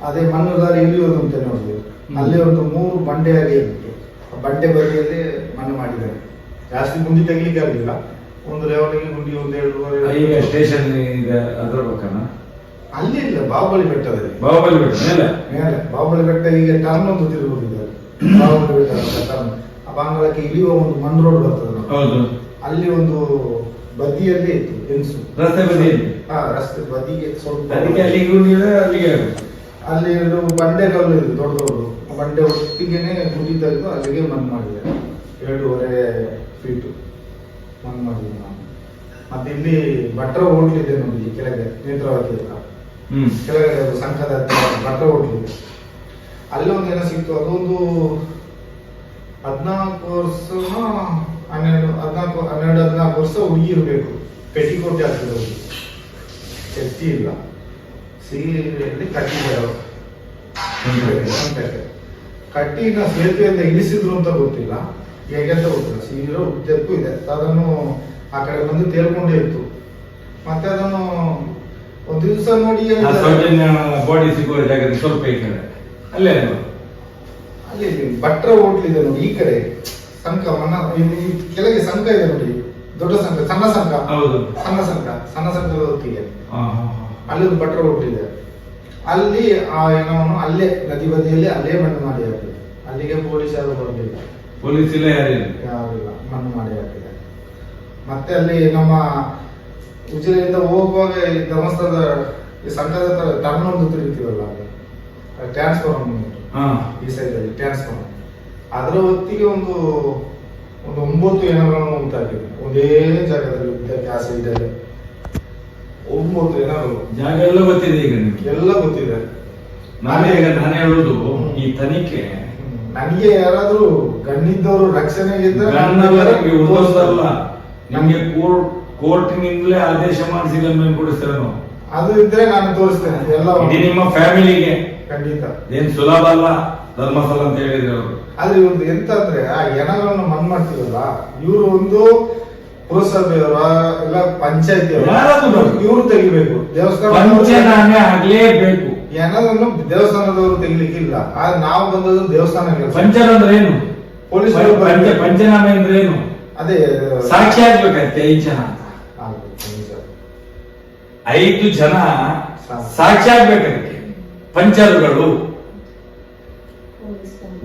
ಅದೇ ಮಣ್ಣು ದಾರಿ ಇಳಿಯೋದು ಅಂತ ನೋಡಿದ್ವಿ. ಅಲ್ಲಿ ಒಂದು 3 ಬಂಡೆಯಾಗಿ ಇತ್ತು. ಆ ಬಂಡೆ ಬದಿಯಲ್ಲಿ ಮಣ್ಣು ಮಾಡಿದ್ದಾರೆ. ಜಾಸ್ತಿ ಗುಂಡಿ ತೆಗಿಲಿಕ್ಕೆ ಆಗಲಿಲ್ಲ, ಒಂದು ಲೆವೆಲ್ಗೆ ಗುಂಡಿ 1-2 ಈಗ ಸ್ಟೇಷನ್ ಇದೆ ಅದರ ಪಕ್ಕನ. ಅಲ್ಲಿ ಇಲ್ಲ, ಬಾಹುಬಲಿ ಬೆಟ್ಟದಲ್ಲಿ. ಬಾಹುಬಲಿ ಬೆಟ್ಟ ಮೇಲೆ ಬಾಹುಬಲಿ ಬೆಟ್ಟ ಈಗ ಟರ್ನ್ ಒಂದು ತಿರುಗುತ್ತಿದ್ದಾರೆ. ಬಾಹುಬಲಿ ಬೆಟ್ಟ ಟರ್ನ್ ಆ ಬಾಂಗ್ಲಕ್ಕೆ ಇಳಿಯುವ ಒಂದು ಮಣ್ ರೋಡ್ ಬರ್ತದೆ. ಹೌದು, ಅಲ್ಲಿ ಒಂದು ಬದಿಯಲ್ಲಿ ಇತ್ತು ಹೆಂಗಸು, ರಸ್ತೆ ಬದಿಯಲ್ಲಿ. ರಸ್ತೆ ಬದಿಗೆ ಸ್ವಲ್ಪ ಅಲ್ಲಿಗೆ ಅಲ್ಲಿ 2 ಬಂಡೆಗಳು ಇದೆ, ದೊಡ್ಡ ಬಂಡೆ ಒಟ್ಟಿಗೆನೆ ಗುಡಿ ತೆಗೆದು ಅಲ್ಲಿಗೆ ಮಣ್ಣು ಮಾಡಿದೆ. 2.5 ಫೀಟು ಮಣ್ಣು ಮಾಡಿದೆ ನಾನು. ಮತ್ತೆ ಇಲ್ಲಿ ಭಟ್ರ ಹೋಟ್ಲ್ ಇದೆ ನೋಡಿ, ಕೆಳಗೆ ನೇತ್ರಾವತಿ ಹತ್ರ ಕೆಳಗಡೆ ಸಂಘದ ಭಟ್ರ ಹೋಟ್ಲ್ ಇದೆ. ಅಲ್ಲಿ ಒಂದು ಏನೋ ಸಿಕ್ತು. ಅದೊಂದು 14 ವರ್ಷ 12-14 ವರ್ಷ ಹುಡುಗಿ ಇರಬೇಕು. ಪೆಟ್ಟಿಕೋಟೆ ಆಗ್ತದೆ ಹುಡುಗಿ, ಎತ್ತಿ ಇಲ್ಲ, ಸೀರೆಯಲ್ಲಿ ಕಟ್ಟಿದ್ದಾರೆ. ಕಟ್ಟಿನ ಸೇತುವೆಯಿಂದ ಇಳಿಸಿದ್ರು ಅಂತ ಗೊತ್ತಿಲ್ಲ, ಹೇಗೆ ಅಂತ ಗೊತ್ತಿಲ್ಲ. ಸೀರೆ ಉದ್ದಕ್ಕೂ ಇದೆ. ಅದನ್ನು ಆ ಕಡೆ ಬಂದು ತೇಲ್ಕೊಂಡೇ ಇತ್ತು. ಮತ್ತೆ ಅದನ್ನು ಒಂದು ದಿವಸ ನೋಡಿ ಬಾಡಿ ಸಿಗುವ ಜಾಗದಲ್ಲಿ ಸ್ವಲ್ಪ ಈ ಕಡೆ ಅಲ್ಲೇ ಅಲ್ಲಿ ಭಟ್ರ ಹೋಟ್ಲ್ ಇದೆ ನೋಡಿ, ಈ ಕಡೆ ಸಂಕ ಕೆಳಗೆ ಸಂಕ ಇದೆ ನೋಡಿ, ದೊಡ್ಡ ಸಂಘ, ಸಣ್ಣ ಸಂಘ, ಹೌದು. ಸಣ್ಣ ಸಂಘದ ಹೊತ್ತಿಗೆ ಹಾ, ಹಾ, ಹಾ. ಅಲ್ಲಿ ಒಂದು ಭಟ್ರ ಹುಟ್ಟಿದೆ. ಅಲ್ಲಿ ಆ ಹೆಣವನ್ನು ಅಲ್ಲೇ ನದಿ ಬದಿಯಲ್ಲಿ ಅಲ್ಲೇ ಮಣ್ಣು ಮಾಡಿ ಹಾಕಿದೆ. ಅಲ್ಲಿಗೆ ಪೊಲೀಸ್ ಯಾರು ಬರಲಿಲ್ಲ, ಪೊಲೀಸ್ ಇಲ್ಲ, ಯಾರಿಲ್ಲ. ಯಾರಿಲ್ಲ, ಮಣ್ಣು ಮಾಡಿ ಹಾಕಿದೆ. ಮತ್ತೆ ಅಲ್ಲಿ ನಮ್ಮ ಉಜಿರೆಯಿಂದ ಹೋಗುವಾಗ ಈ ಧರ್ಮಸ್ಥಳದ ಈ ಸಂಘದ ಟರ್ನ್ ಒಂದು ತಿರುಗ್ತೀವಲ್ಲ, ಟ್ರಾನ್ಸ್ಫಾರ್ಮ್ ಹಾ. ಈ ಸೈಡಲ್ಲಿ ಟ್ರಾನ್ಸ್ಫಾರ್ಮ್, ಅದರ ಹೊತ್ತಿಗೆ ಒಂದು 9 ಹೆಣಗಳನ್ನು ಉಂಟಾಗಿದೆ ಒಂದೇ ಜಾಗದಲ್ಲಿ. ಉದ್ದಕ್ಕೆ ಆ ಸೈಡಲ್ಲಿ 9 ಹೆಣಗಳು. ಜಾಗ ಎಲ್ಲ ಗೊತ್ತಿದೆ ಈಗ ನಿಮ್ಗೆ. ಎಲ್ಲ ಗೊತ್ತಿದೆ. ನಾನೇ ಹೇಳುದು, ಈ ತನಿಖೆ ನನಗೆ ಯಾರಾದ್ರೂ ಗಣ್ಣಿದ್ದವರು ರಕ್ಷಣೆಗಿದ್ದರೆ ಒಂದೊಂದಲ್ಲ, ನಿಮ್ಗೆ ಕೋರ್ಟಿನಿಂದಲೇ ಆದೇಶ ಮಾಡಿಸಿದ ಮೇಲೆ ಕೊಡಿಸ್ತೇವೆ ನಾವು. ಅದು ಇದ್ರೆ ನಾನು ತೋರಿಸ್ತೇನೆ ಎಲ್ಲ. ಇಡೀ ನಿಮ್ಮ ಫ್ಯಾಮಿಲಿಗೆ ಖಂಡಿತ ಏನ್ ಸುಲಭ ಅಲ್ಲ ಧರ್ಮಸ್ಥಳ ಅಂತ ಹೇಳಿದ್ರೆ ಅವರು. ಆದ್ರೆ ಇವ್ರದ್ದು ಎಂತ ಅಂದ್ರೆ ಆ ಹೆಣಗಳನ್ನು ಮಣ್ಣು ಮಾಡ್ತೀವಲ್ಲ, ಇವರು ಒಂದು ಪುರಸಭೆಯವರ ಇಲ್ಲ ಪಂಚಾಯತಿ ಇವರು ತೆಗಿಬೇಕು. ಪಂಚನಾಮೆ ಆಗ್ಲೇಬೇಕು. ಹೆಣವನ್ನು ದೇವಸ್ಥಾನದವರು ತೆಗಿಲಿಕ್ಕಿಲ್ಲ. ಆದ್ರೆ ನಾವು ಬಂದದ್ದು ದೇವಸ್ಥಾನಕ್ಕೆ. ಪಂಚನ ಅಂದ್ರೆ ಏನು? ಪೊಲೀಸ್ ಪಂಚನಾಮೆ ಅಂದ್ರೆ ಏನು? ಅದೇ ಸಾಕ್ಷಿ ಆಗ್ಬೇಕಂತೆ 5 ಜನ. 5 ಜನ ಸಾಕ್ಷಿ ಆಗ್ಬೇಕಂತೆ ಪಂಚರುಗಳು.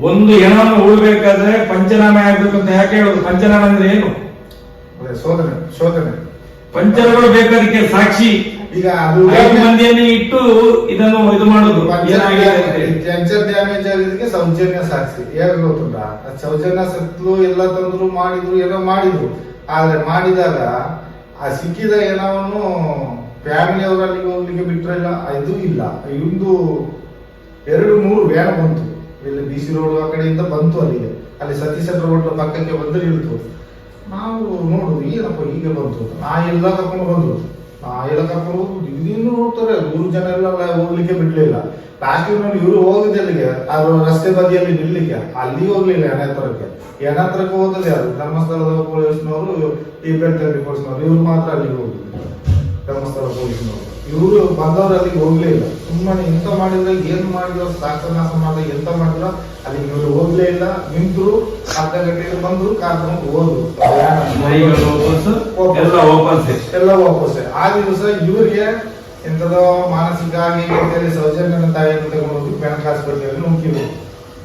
ಒಂದು ಹೆಣವನ್ನು ಉಳ್ಬೇಕಾದ್ರೆ ಪಂಚನಾಮೆ ಆಗ್ಬೇಕು ಅಂತ ಯಾಕೆ ಹೇಳುದು? ಪಂಚನಾಮೆ ಅಂದ್ರೆ ಏನು? ಶೋಧನೆ ಪಂಚರುಗಳು ಬೇಕಾದಕ್ಕೆ ಸಾಕ್ಷಿ. ಈಗ ಅದು 5 ಮಂದಿಯನ್ನು ಇಟ್ಟು ಇದನ್ನು ಇದು ಮಾಡುದು. ಪಂಚರ್ ಡ್ಯಾಮೇಜ್ ಆಗಿದ್ದಕ್ಕೆ ಸೌಜನ್ಯ ಸಾಕ್ಷಿ. ಹೇಗೆ ಗೊತ್ತುಂಟಾ? ಸೌಜನ್ಯ ಸತ್ಲು ಎಲ್ಲ ತಂದ್ರು, ಮಾಡಿದ್ರು, ಏನೋ ಮಾಡಿದ್ರು. ಆದ್ರೆ ಮಾಡಿದಾಗ ಆ ಸಿಕ್ಕಿದ ಏನವನ್ನು ಫ್ಯಾಮಿಲಿ ಅವರಲ್ಲಿ ಹೋಗ್ಲಿಕ್ಕೆ ಬಿಟ್ರಿಲ್ಲ, ಇದು ಇಲ್ಲ. ಇವಂದು 2-3 ವ್ಯಾನ್ ಬಂತು. ಇಲ್ಲಿ BC ರೋಡ್ ಆ ಕಡೆಯಿಂದ ಬಂತು. ಅಲ್ಲಿ ಸತೀಶ್ ರೋಡ್ ಪಕ್ಕಕ್ಕೆ ಬಂದು ನಿಲ್ತು. ನಾವು ನೋಡುದು ಏನಪ್ಪ ಹೀಗೆ ಬಂತು. ನಾಯೆಲ್ಲ ಕರ್ಕೊಂಡು ಬಂದ್ರು. ನಾಯೆಲ್ಲ ಕರ್ಕೊಂಡು ಹೋಗುದು ಇನ್ನು ನೋಡ್ತಾರೆ. 3 ಜನ ಎಲ್ಲ ಹೋಗ್ಲಿಕ್ಕೆ ಬಿಡ್ಲಿಲ್ಲ. ಲಾಸ್ಟಿನಲ್ಲಿ ಇವರು ಹೋಗುದು ಎಲ್ಲಿಗೆ? ಅದು ರಸ್ತೆ ಬದಿಯಲ್ಲಿ ನಿಲ್ಲಿಕ್ಕೆ. ಅಲ್ಲಿ ಹೋಗ್ಲಿಲ್ಲ ಹೆಣ ಹತ್ರಕ್ಕೆ ಹೋದದ್ದು ಯಾರು? ಧರ್ಮಸ್ಥಳದ ಪೊಲೀಸ್ನವರು, ಈ ಬೆಳ್ತಂಗಡಿ ಪೊಲೀಸ್ನವರು, ಇವ್ರು ಮಾತ್ರ ಅಲ್ಲಿಗೆ ಹೋಗುದು. ಧರ್ಮಸ್ಥಳ ಪೊಲೀಸ್ನವರು ಇವರು ಬಂದವರು ಅಲ್ಲಿಗೆ ಹೋಗ್ಲೇ ಇಲ್ಲ. ಸುಮ್ಮನೆ ಎಂತ ಮಾಡಿದ್ರೆ, ಏನ್ ಮಾಡಿದ್ರು, ಸಾಕ್ಷನಾಶ ಮಾಡಿದ್ರೆ, ಎಂತ ಮಾಡಿದ್ರ ಅಲ್ಲಿ ಇವರು ಹೋಗ್ಲೇ ಇಲ್ಲ. ನಿಂತರು, ಅರ್ಧ ಗಂಟೆಗೆ ಬಂದ್ರು, ಕಾರ್ಕೊಂಡು ಹೋದ್ರು. ಎಲ್ಲ ವಾಪಸ್ಸೆ. ಆ ದಿವಸ ಇವ್ರಿಗೆ ಎಂತದೋ ಮಾನಸಿಕ ಆಗಿ ಸೌಜನ್ಯನ ತಾಯಿಯನ್ನು ತಗೊಂಡು ಹೋಗಿ ಬೆಣಕ ಆಸ್ಪತ್ರೆಯಲ್ಲಿ ನುಗ್ಗಿದ್ರು.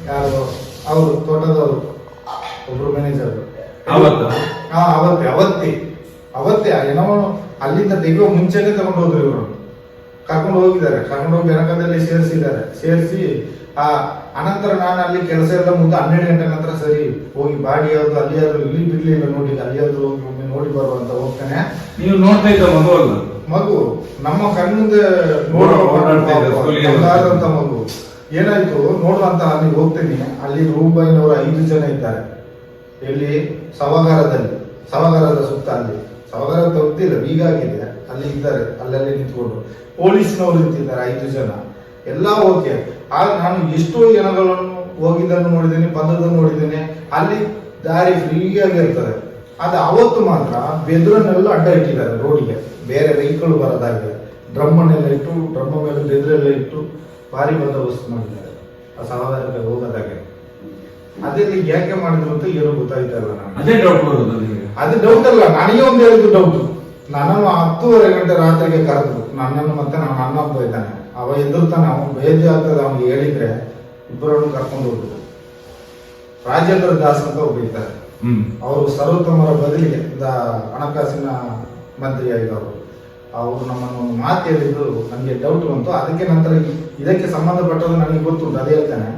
ಯಾರು? ಅವರು ತೋಟದವರು ಒಬ್ರು ಮ್ಯಾನೇಜರ್. ಅವತ್ತೇ ಏನೋ ಅಲ್ಲಿಂದ ತೆಗೆಯುವ ಮುಂಚೆನೆ ತಗೊಂಡು ಹೋದ್ರು. ಇವರು ಕರ್ಕೊಂಡು ಹೋಗಿದ್ದಾರೆ. ಕರ್ಕೊಂಡು ಹೋಗಿ ಬೆನಕದಲ್ಲಿ ಸೇರಿಸಿ ಆ ಅನಂತರ ನಾನು ಅಲ್ಲಿ ಕೆಲಸ ಎಲ್ಲ ಮುಂದೆ 12 ಗಂಟೆ ನಂತರ ಸರಿ ಹೋಗಿ ಬಾಡಿ ಯಾವ್ದು ಅಲ್ಲಿಯಾದ್ರು ಇಲ್ಲಿ ಬಿಡ್ಲಿಲ್ಲ ನೋಡಿ, ಅಲ್ಲಿಯಾದ್ರು ಹೋಗಿ ಒಮ್ಮೆ ನೋಡಿ ಬರುವಂತ ಹೋಗ್ತಾನೆ. ನೀವು ನೋಡ್ತಾ ಇದ್ದ ಮಗು ನಮ್ಮ ಕಣ್ಣಿಂದ ನೋಡುವಂತ ಮಗು. ಏನಾಯ್ತು ನೋಡುವಂತ ಅಲ್ಲಿ ಹೋಗ್ತೇನೆ. ಅಲ್ಲಿ ರೂಪಾಯಿನವರು 5 ಜನ ಇದ್ದಾರೆ. ಎಲ್ಲಿ? ಸವಗಾರದ ಸುತ್ತ. ಅಲ್ಲಿ ಸವಗಾರ ಗೊತ್ತಿಲ್ಲ, ಬೀಗಾಗಿದೆ. ಅಲ್ಲಿ ಇದ್ದಾರೆ, ಅಲ್ಲಲ್ಲಿ ನಿಂತ್ಕೊಂಡು. ಪೊಲೀಸ್ನವರು ನಿಂತಿದ್ದಾರೆ 5 ಜನ. ಎಲ್ಲ ಓಕೆ. ಆದ್ರೆ ನಾನು ಎಷ್ಟೋ ಜನಗಳನ್ನು ಹೋಗಿದ್ದನ್ನು ನೋಡಿದ್ದೇನೆ, ಬಂದದ್ದನ್ನು ನೋಡಿದ್ದೇನೆ. ಅಲ್ಲಿ ದಾರಿ ಫ್ರೀಯಾಗಿ ಇರ್ತದೆ. ಆದ್ರೆ ಅವತ್ತು ಮಾತ್ರ ಬೆದರನ್ನೆಲ್ಲ ಅಡ್ಡ ಇಟ್ಟಿದ್ದಾರೆ ರೋಡಿಗೆ, ಬೇರೆ ವೆಹಿಕಲ್ ಬರೋದಾಗಿದೆ. ಡ್ರಮ್ಮನ್ನೆಲ್ಲ ಇಟ್ಟು, ಡ್ರಮ್ಮ ಮೇಲೆ ಬೆದರೆಲ್ಲ ಇಟ್ಟು ಭಾರಿ ಬಂದೋಬಸ್ತ್ ಮಾಡಿದ್ದಾರೆ ಆ ಸಹೋದರಕ್ಕೆ ಹೋಗೋದಾಗೆ. ಅದೆಲ್ಲಿ ಯಾಕೆ ಮಾಡಿದ್ರು ಅಂತ ಏನೂ ಗೊತ್ತಾಯ್ತಾ ಇಲ್ಲ ನಾನು. ಅದು ಡೌಟ್ ಅಲ್ಲ, ನನಗೆ ಒಂದು ಹೇಳಿದ್ದು ಡೌಟ್. ನನ್ನನ್ನು 10:30 ಗಂಟೆ ರಾತ್ರಿಗೆ ಕರೆದ್ರು ನನ್ನನ್ನು. ಮತ್ತೆ ನನ್ನ ಅಣ್ಣ ಒಬ್ಬ ಇದ್ದಾನೆ, ಅವ ಎದುರ್ತಾನೆ. ಅವನು ಬೇಜಾರು ಆಗ್ತದೆ ಅವನಿಗೆ ಹೇಳಿದ್ರೆ. ಇಬ್ಬರನ್ನು ಕರ್ಕೊಂಡು ಹೋಗ್ಬೋದು. ರಾಜೇಂದ್ರ ದಾಸ್ ಅಂತ ಒಬ್ಬ ಇದ್ದಾರೆ. ಅವರು ಸರ್ವೋತ್ತಮರ ಬದಲಿಗೆ ಹಣಕಾಸಿನ ಮಂತ್ರಿ ಆಗಿದ್ದವರು. ಅವರು ನಮ್ಮನ್ನು ಒಂದು ಮಾತು ಹೇಳಿದ್ರು, ನನಗೆ ಡೌಟ್ ಬಂತು. ಅದಕ್ಕೆ ನಂತರ ಇದಕ್ಕೆ ಸಂಬಂಧಪಟ್ಟದ್ದು ನನಗೆ ಗೊತ್ತುಂಟು, ಅದೇ ಹೇಳ್ತಾನೆ.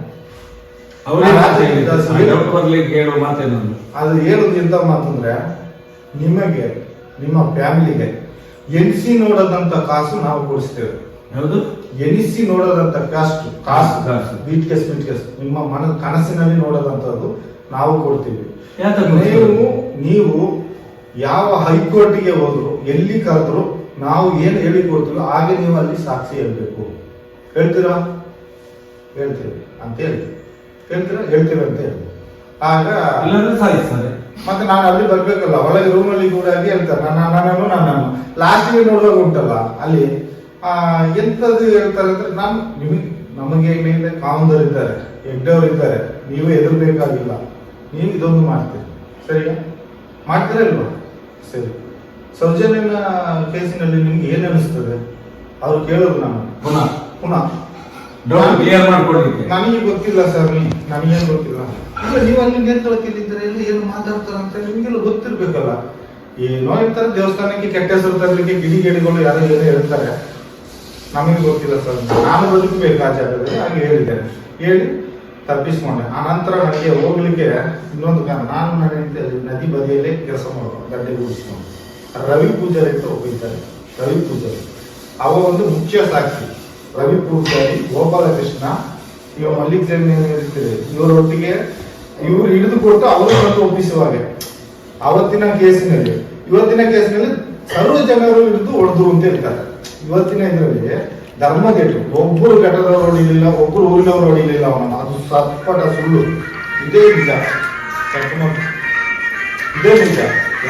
ಅದು ಹೇಳುದು ಎಂತ ಮಾತಂದ್ರೆ, ನಿಮಗೆ ನಿಮ್ಮ ಫ್ಯಾಮಿಲಿಗೆ ಎನಿಸಿ ನೋಡೋದಂತ ಕಾಸು ನಾವು ಕೊಡಿಸ್ತೇವೆ. ಎನಿಸಿ ನೋಡೋದಂತ ಕಾಸು ಬೀಟ್ ಕೇಸ್ ನಿಮ್ಮ ಕನಸಿನಲ್ಲಿ ನೋಡೋದಂತದ್ದು ನಾವು ಕೊಡ್ತೀವಿ. ನೀವು ಯಾವ ಹೈಕೋರ್ಟಿಗೆ ಹೋದ್ರು, ಎಲ್ಲಿ ಕರೆದ್ರು, ನಾವು ಏನು ಹೇಳಿ ಕೊಡ್ತೀವಿ ಹಾಗೆ ನೀವು ಅಲ್ಲಿ ಸಾಕ್ಷಿ ಹೇಳ್ಬೇಕು. ಹೇಳ್ತೀರಾ? ಹೇಳ್ತೀವಿ ಅಂತ ಹೇಳ್ತೀವಿ. ಹೇಳ್ತೀವಿ ಅಂತ ಹೇಳಿ. ಆಗ ಮತ್ತೆ ನಾನು ಅಲ್ಲಿ ಬರ್ಬೇಕಲ್ಲ, ಒಳಗೆ ರೂಮಲ್ಲಿ ಕೂಡ ಹೇಳ್ತಾರೆ ನನ್ನನ್ನು ಲಾಸ್ಟಿಗೆ ನೋಡುವಾಗ ಉಂಟಲ್ಲ ಅಲ್ಲಿ ಎಂತದ್ದು ಹೇಳ್ತಾರೆ ಅಂದ್ರೆ, ನಮಗೆ ಮೇಲೆ ಕಾವಂದರ್ ಇದ್ದಾರೆ, ಹೆಗ್ಡೆಯವರು ಇದ್ದಾರೆ, ನೀವೇ ಎದುರ್ಬೇಕಾಗಿಲ್ಲ, ನೀವು ಇದೊಂದು ಮಾಡ್ತೀರಿ. ಸರಿಯಾ? ಮಾಡ್ತೀರಾ ಇಲ್ವಾ? ಸರಿ, ಸೌಜನ್ಯನ ಕೇಸಿನಲ್ಲಿ ನಿಮ್ಗೆ ಏನ್ ಅನಿಸ್ತದೆ? ಅವ್ರು ಕೇಳೋದು ನಾನು ಪುನಃ ಡೌಟ್ ಕ್ಲಿಯರ್ ಮಾಡ್ಕೊಡ್ಲಿಕ್ಕೆ. ನನಗೆ ಗೊತ್ತಿಲ್ಲ ಸರ್, ನನಗೇನು ಗೊತ್ತಿಲ್ಲ. ಇಲ್ಲ, ನೀವು ಅಲ್ಲಿ ನೇತೃತ್ವದಲ್ಲಿದ್ದರೆ ಎಲ್ಲ ಏನು ಮಾತಾಡ್ತಾರೆ ಅಂತ ನಿಮಗೆಲ್ಲ ಗೊತ್ತಿರ್ಬೇಕಲ್ಲ. ಏನೋ ಇರ್ತಾರೆ, ದೇವಸ್ಥಾನಕ್ಕೆ ಕೆಟ್ಟ ಹೆಸರು ತರಲಿಕ್ಕೆ ಗಿಡಿಗೇಡಿಗಳು ಯಾರೋ ಏನೋ ಹೇಳ್ತಾರೆ, ನಮಗೆ ಗೊತ್ತಿಲ್ಲ ಸರ್. ನಾನು ಬದುಕಬೇಕು ಆ ಜಾಗದಲ್ಲಿ, ಹಾಗೆ ಹೇಳಿದ್ದೇನೆ. ಹೇಳಿ ತಪ್ಪಿಸ್ಕೊಂಡೆ. ಆ ನಂತರ ನನಗೆ ಹೋಗ್ಲಿಕ್ಕೆ ಇನ್ನೊಂದು ಕಾರಣ, ನಾನು ನನ್ನ ನದಿ ಬದಿಯಲ್ಲೇ ಕೆಲಸ ಮಾಡೋದು, ಗಡ್ಡೆ ಗುಡಿಸ್ಕೊಂಡು. ರವಿ ಪೂಜಾರಿ ಅಂತ ಹೋಗಿದ್ದಾರೆ. ರವಿ ಪೂಜಾರಿ ಅವ ಒಂದು ಮುಖ್ಯ ಸಾಕ್ಷಿ. ರವಿ ಪೂಜಾರಿ, ಗೋಪಾಲಕೃಷ್ಣ, ಇವ ಮಲ್ಲಿಕ್ ಜಮೀನ್ ಏನಿರ್ತದೆ, ಇವರೊಟ್ಟಿಗೆ ಇವರು ಹಿಡಿದುಕೊಟ್ಟು ಅವರು ಬಂದು ಒಪ್ಪಿಸುವಾಗ ಅವತ್ತಿನ ಕೇಸಿನಲ್ಲಿ, ಇವತ್ತಿನ ಕೇಸಿನಲ್ಲಿ ಸರ್ವ ಜನರು ಹಿಡಿದು ಹೊಡೆದ್ರು ಅಂತ ಹೇಳ್ತಾರೆ. ಇವತ್ತಿನ ಇದರಲ್ಲಿ ಧರ್ಮಗೆಟ್ಟು ಒಬ್ಬರು ಘಟದವರು ಹೊಡಿಲಿಲ್ಲ, ಒಬ್ಬರು ಊರಿನವರು ಹೊಡಿಲಿಲ್ಲ ಅವನನ್ನು. ಅದು ಸಪ್ಪಟ ಸುಳ್ಳು. ಇದೇ ನಿಜ, ಇದೇ ನಿಜ.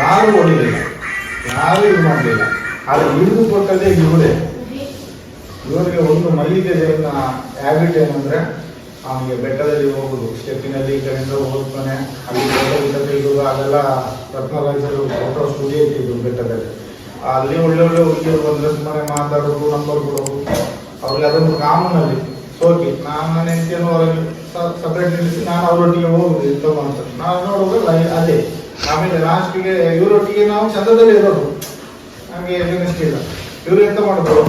ಯಾರು ಹೊಡಿಲಿಲ್ಲ, ಯಾರು ಇದು ಮಾಡಲಿಲ್ಲ. ಆದರೆ ಹಿಡಿದು ಕೊಟ್ಟದೇ ಇವರೇ. ಇವರಿಗೆ ಒಂದು ಮಲ್ಲಿಗೆ ಜೈನ ಹ್ಯಾಬಿಟ್ ಏನಂದ್ರೆ, ಅವನಿಗೆ ಬೆಟ್ಟದಲ್ಲಿ ಹೋಗುದು, ಸ್ಟೆಪ್ಪಿನಲ್ಲಿ ಈ ಕಡೆಯಿಂದ ಹೋಗ್ತಾನೆ, ಅಲ್ಲಿ ಫೋಟೋ ತೆಗೆದು ಅದೆಲ್ಲ ರತ್ನರಾಜರು ಫೋಟೋ ಸ್ಟುಡಿಯೋ ಇಟ್ಟಿದ್ರು ಬೆಟ್ಟದಲ್ಲಿ. ಅಲ್ಲಿ ಒಳ್ಳೆ ಒಳ್ಳೆ ಹುಡುಗಿಯರು ಬಂದ್ರೆ ಸುಮ್ಮನೆ ಮಾತಾಡೋದು, ನಂಬರ್ ಕೊಡೋದು, ಅವ್ರಿಗೆ ಅದೊಂದು ಕಾಮನಲ್ಲಿ ಸೋಕಿ. ನಾನು ನನ್ನ ಹೆಂಡತಿಯನ್ನು ಹೊರಗೆ ಸಪ್ರೇಟ್ ನಿಲ್ಲಿಸಿ ನಾನು ಅವರೊಟ್ಟಿಗೆ ಹೋಗುದು ಇರ್ತವ ಅಂತ ನಾನು ನೋಡುವಾಗ ಅದೇ. ಆಮೇಲೆ ಲಾಸ್ಟಿಗೆ ಇವರೊಟ್ಟಿಗೆ ನಾವು ಚಂದದಲ್ಲಿ ಇರೋದು, ನಮಗೆ ಏನಿಷ್ಟಿಲ್ಲ. ಇವರು ಎಂತ ಮಾಡಿದ್ರು,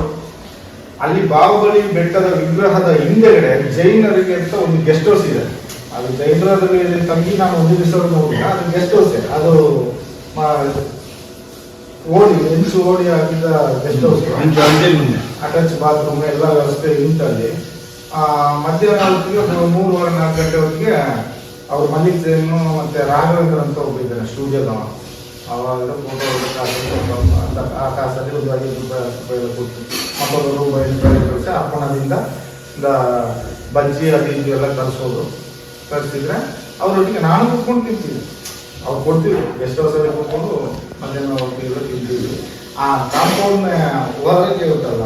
ಅಲ್ಲಿ ಬಾಹುಬಲಿ ಬೆಟ್ಟದ ವಿಗ್ರಹದ ಹಿಂದೆಗಡೆ ಜೈನರಿಗೆ ಅಂತ ಒಂದು ಗೆಸ್ಟ್ ಹೌಸ್ ಇದೆ. ಅದು ಜೈನರಲ್ಲಿ ತಂಗಿ ನಾನು ಒಂದು ದಿವಸ ನೋಡಿಲ್ಲ, ಅದು ಗೆಸ್ಟ್ ಹೌಸ್. ಅದು ಓಡಿ ಹೆಂಚು ಓಡಿ ಹಾಕಿದ ಗೆಸ್ಟ್ ಹೌಸ್, ಅಟ್ಯಾಚ್ ಬಾತ್ರೂಮ್ ಎಲ್ಲ ವ್ಯವಸ್ಥೆ ಉಂಟಲ್ಲಿ. ಮಧ್ಯಾಹ್ನ ಹೊತ್ತಿಗೆ 3-4 ಗಂಟೆ ಹೊತ್ತಿಗೆ ಅವ್ರು ಮಲ್ಲಿಕ್ ಜೈನು ಮತ್ತೆ ರಾಘವೇಂದ್ರ ಅಂತ ಹೋಗಿದ್ದಾನೆ ಸ್ಟುಡಿಯೋದವ. ಅವಾಗ ಫೋಟೋ ಆ ಕಾಸಲ್ಲಿ ಒಂದು 5 ರೂಪಾಯಿ 10 ರೂಪಾಯಿ ಎಲ್ಲ ಕೊಟ್ಟು ಮಕ್ಕಳು ರೂಪಾಯಿ ಕಳಿಸಿ ಅಪ್ಪಣದಿಂದ ಬಜ್ಜಿ ಅದು ಇದು ಎಲ್ಲ ಕಳಿಸಿದ್ರೆ ಅವರೊಟ್ಟಿಗೆ ನಾನು ಕೂತ್ಕೊಂಡು ತಿಂತೀವಿ. ಅವ್ರು ಕೊಡ್ತೀವಿ, ಗೆಸ್ಟ್ ಹೌಸಲ್ಲಿ ಕೂತ್ಕೊಂಡು ಮಧ್ಯಾಹ್ನ ಹೊತ್ತಿಗೆಲ್ಲ ತಿಂತೀವಿ. ಆ ಕಾಂಪೌಂಡ್ ಹೊರಗೆ ಇರುತ್ತಲ್ಲ,